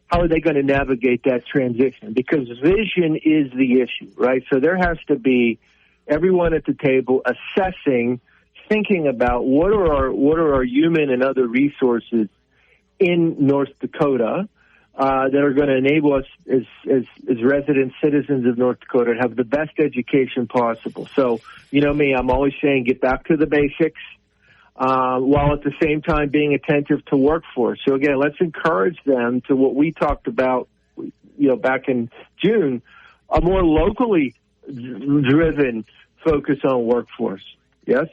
How are they going to navigate that transition? Because vision is the issue, right? So there has to be everyone at the table assessing, thinking about what are our human and other resources in North Dakota that are going to enable us as resident citizens of North Dakota to have the best education possible. So, you know me, I'm always saying get back to the basics while at the same time being attentive to workforce. So again, let's encourage them to what we talked about, back in June, a more locally driven focus on workforce. Yes?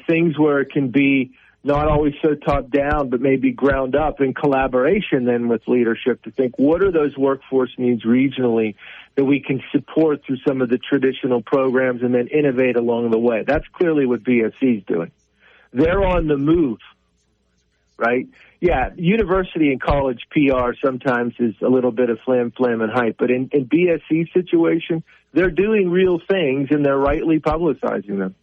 Things where it can be not always so top down, but maybe ground up in collaboration then with leadership to think, what are those workforce needs regionally that we can support through some of the traditional programs and then innovate along the way? That's clearly what BSC is doing. They're on the move, right? Yeah, university and college PR sometimes is a little bit of flam, and hype, but in BSC's situation, they're doing real things and they're rightly publicizing them.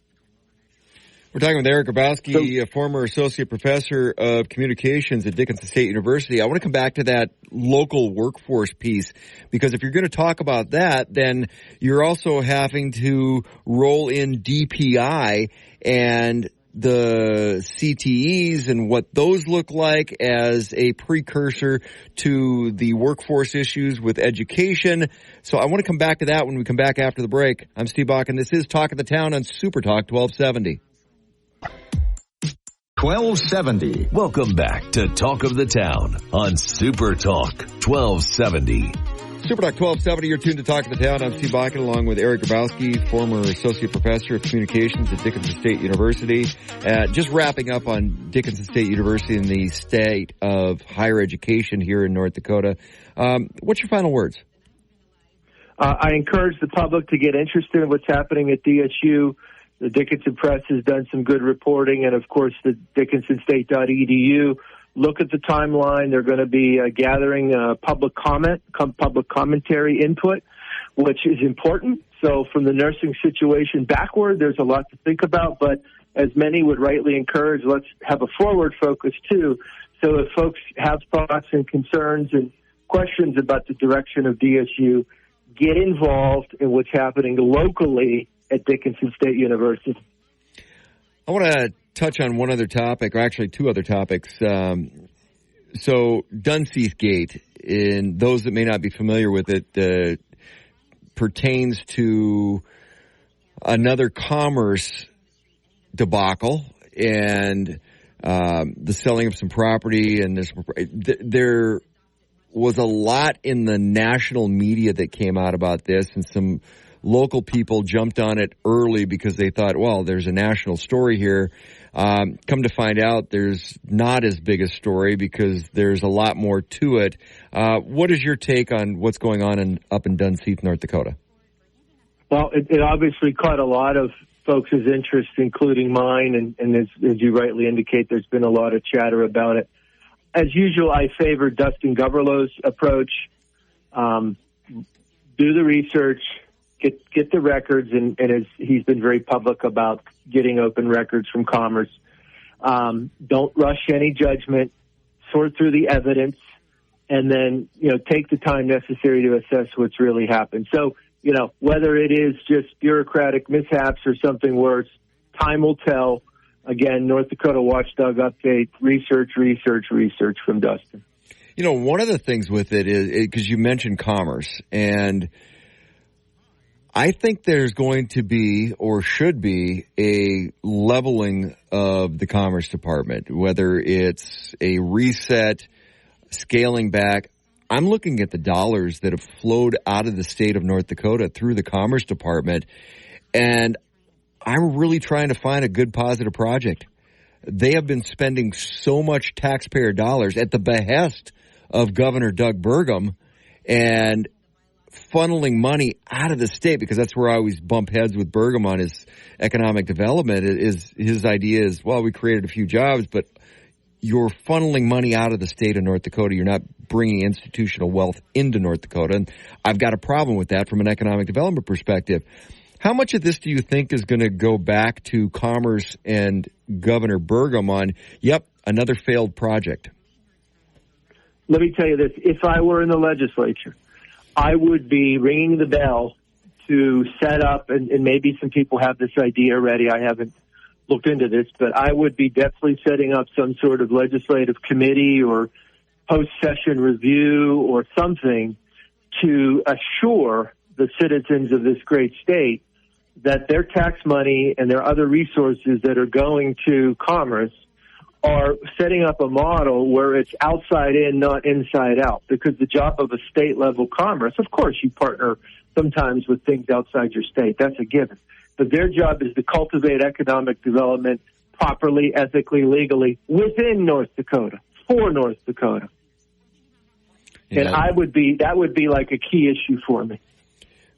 We're talking with Eric Grabowski, a former associate professor of communications at Dickinson State University. I want to come back to that local workforce piece, because if you're going to talk about that, then you're also having to roll in DPI and the CTEs and what those look like as a precursor to the workforce issues with education. So I want to come back to that when we come back after the break. I'm Steve Bach, and this is Talk of the Town on Super Talk 1270. 1270. Welcome back to Talk of the Town on Super Talk 1270. Super Talk 1270, you're tuned to Talk of the Town. I'm Steve Bakken, along with Eric Grabowski, former associate professor of communications at Dickinson State University. Just wrapping up on Dickinson State University and the state of higher education here in North Dakota. What's your final words? I encourage the public to get interested in what's happening at DSU. The Dickinson Press has done some good reporting, and of course the DickinsonState.edu. Look at the timeline. They're going to be gathering public commentary input, which is important. So from the nursing situation backward, there's a lot to think about, but as many would rightly encourage, let's have a forward focus too. So if folks have thoughts and concerns and questions about the direction of DSU, get involved in what's happening locally at Dickinson State University. I want to touch on one other topic, or actually two other topics. So Dunseith Gate, and those that may not be familiar with it, pertains to another commerce debacle and the selling of some property. And there was a lot in the national media that came out about this, and some local people jumped on it early because they thought, well, there's a national story here. Come to find out, there's not as big a story because there's a lot more to it. What is your take on what's going on up in Dunseith, North Dakota? Well, it obviously caught a lot of folks' interest, including mine, and as you rightly indicate, there's been a lot of chatter about it. As usual, I favor Dustin Goverlow's approach. Do the research. Get the records, and as he's been very public about getting open records from Commerce. Don't rush any judgment. Sort through the evidence, and then take the time necessary to assess what's really happened. So whether it is just bureaucratic mishaps or something worse, time will tell. Again, North Dakota Watchdog update: research from Dustin. One of the things with it is because you mentioned Commerce, and I think there's going to be, or should be, a leveling of the Commerce Department, whether it's a reset, scaling back. I'm looking at the dollars that have flowed out of the state of North Dakota through the Commerce Department, and I'm really trying to find a good positive project. They have been spending so much taxpayer dollars at the behest of Governor Doug Burgum, and funneling money out of the state, because that's where I always bump heads with Burgum on his economic development. Is his idea is, well, we created a few jobs, but you're funneling money out of the state of North Dakota. You're not bringing institutional wealth into North Dakota. And I've got a problem with that from an economic development perspective. How much of this do you think is going to go back to Commerce and Governor Burgum on, yep, another failed project? Let me tell you this. If I were in the legislature, I would be ringing the bell to set up, and maybe some people have this idea already. I haven't looked into this, but I would be definitely setting up some sort of legislative committee or post-session review or something to assure the citizens of this great state that their tax money and their other resources that are going to commerce are setting up a model where it's outside in, not inside out. Because the job of a state-level commerce, of course, you partner sometimes with things outside your state. That's a given. But their job is to cultivate economic development properly, ethically, legally within North Dakota, for North Dakota. Yeah. And that would be like a key issue for me.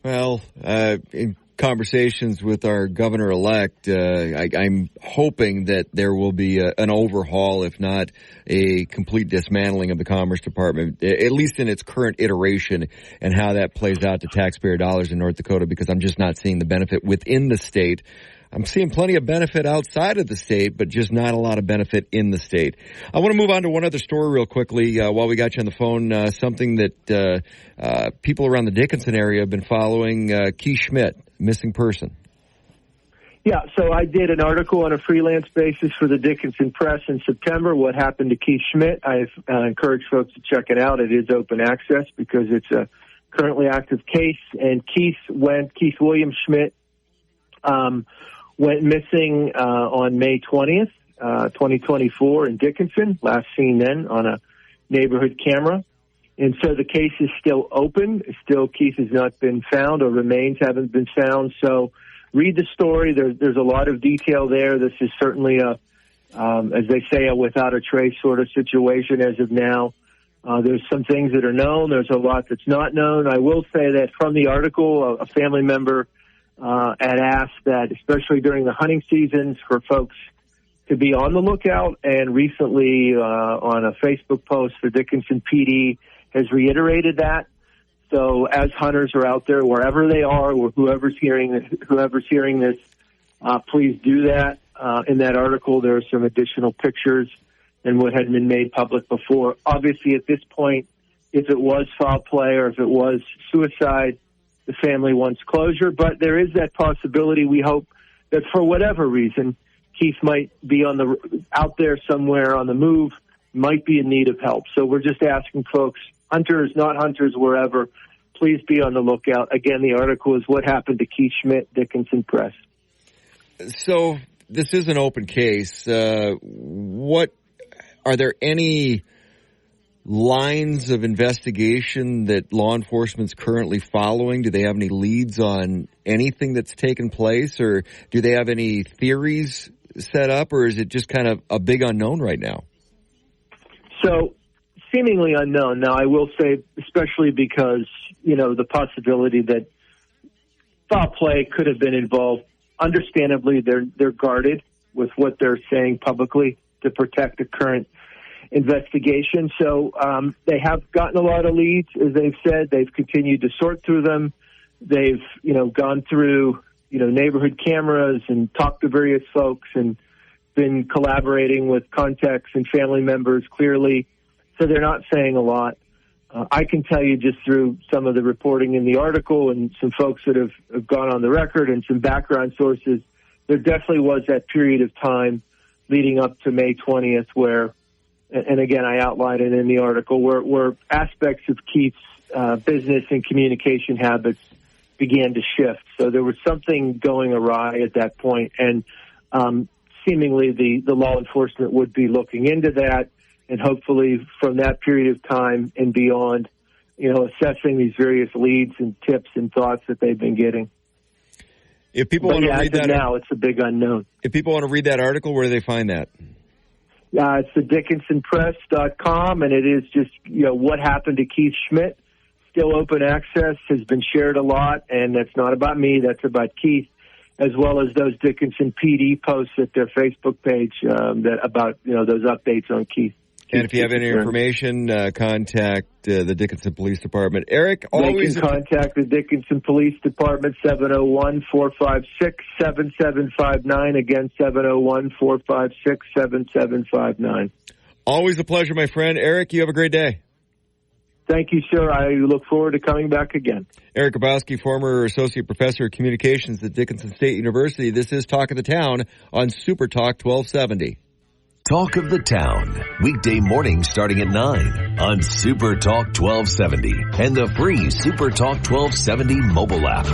Well, in conversations with our governor-elect, I'm hoping that there will be an overhaul, if not a complete dismantling of the Commerce Department, at least in its current iteration, and how that plays out to taxpayer dollars in North Dakota, because I'm just not seeing the benefit within the state. I'm seeing plenty of benefit outside of the state, but just not a lot of benefit in the state. I want to move on to one other story real quickly while we got you on the phone, something that people around the Dickinson area have been following, Keith Schmidt, missing person. Yeah, so I did an article on a freelance basis for the Dickinson Press in September, what happened to Keith Schmidt. I've encouraged folks to check it out. It is open access because it's a currently active case, and Keith William Schmidt went missing on May 20th, 2024 in Dickinson, last seen then on a neighborhood camera. And so the case is still open. Still, Keith has not been found, or remains haven't been found. So read the story. There's a lot of detail there. This is certainly as they say, a without a trace sort of situation as of now. There's some things that are known. There's a lot that's not known. I will say that from the article, a family member had asked that, especially during the hunting seasons, for folks to be on the lookout. And recently, on a Facebook post, the Dickinson PD has reiterated that. So as hunters are out there, wherever they are, or whoever's hearing this, please do that. In that article, there are some additional pictures than what had been made public before. Obviously, at this point, if it was foul play or if it was suicide, the family wants closure. But there is that possibility. We hope that for whatever reason, Keith might be out there somewhere on the move, might be in need of help. So we're just asking folks, hunters, not hunters, wherever, please be on the lookout. Again, the article is What Happened to Keith Schmidt, Dickinson Press. So this is an open case. Are there any lines of investigation that law enforcement's currently following? Do they have any leads on anything that's taken place, or do they have any theories set up, or is it just kind of a big unknown right now? So seemingly unknown. Now, I will say, especially because, the possibility that foul play could have been involved, understandably, they're guarded with what they're saying publicly to protect the current investigation. So they have gotten a lot of leads, as they've said. They've continued to sort through them. They've, gone through, neighborhood cameras and talked to various folks and been collaborating with contacts and family members clearly. So they're not saying a lot. I can tell you just through some of the reporting in the article and some folks that have gone on the record and some background sources, there definitely was that period of time leading up to May 20th where, and again, I outlined it in the article, where aspects of Keith's business and communication habits began to shift. So there was something going awry at that point, and seemingly the law enforcement would be looking into that, and hopefully from that period of time and beyond, assessing these various leads and tips and thoughts that they've been getting. If people want to read that now, it's a big unknown. If people want to read that article, where do they find that? It's the DickinsonPress.com, and it is just, what happened to Keith Schmidt. Still open access, has been shared a lot, and that's not about me, that's about Keith, as well as those Dickinson PD posts at their Facebook page that about, those updates on Keith. And if you have any information, contact the Dickinson Police Department. Eric, always... They can contact the Dickinson Police Department, 701-456-7759. Again, 701-456-7759. Always a pleasure, my friend. Eric, you have a great day. Thank you, sir. I look forward to coming back again. Eric Grabowski, former Associate Professor of Communications at Dickinson State University. This is Talk of the Town on Super Talk 1270. Talk of the Town, weekday mornings starting at 9 on Super Talk 1270 and the free Super Talk 1270 mobile app.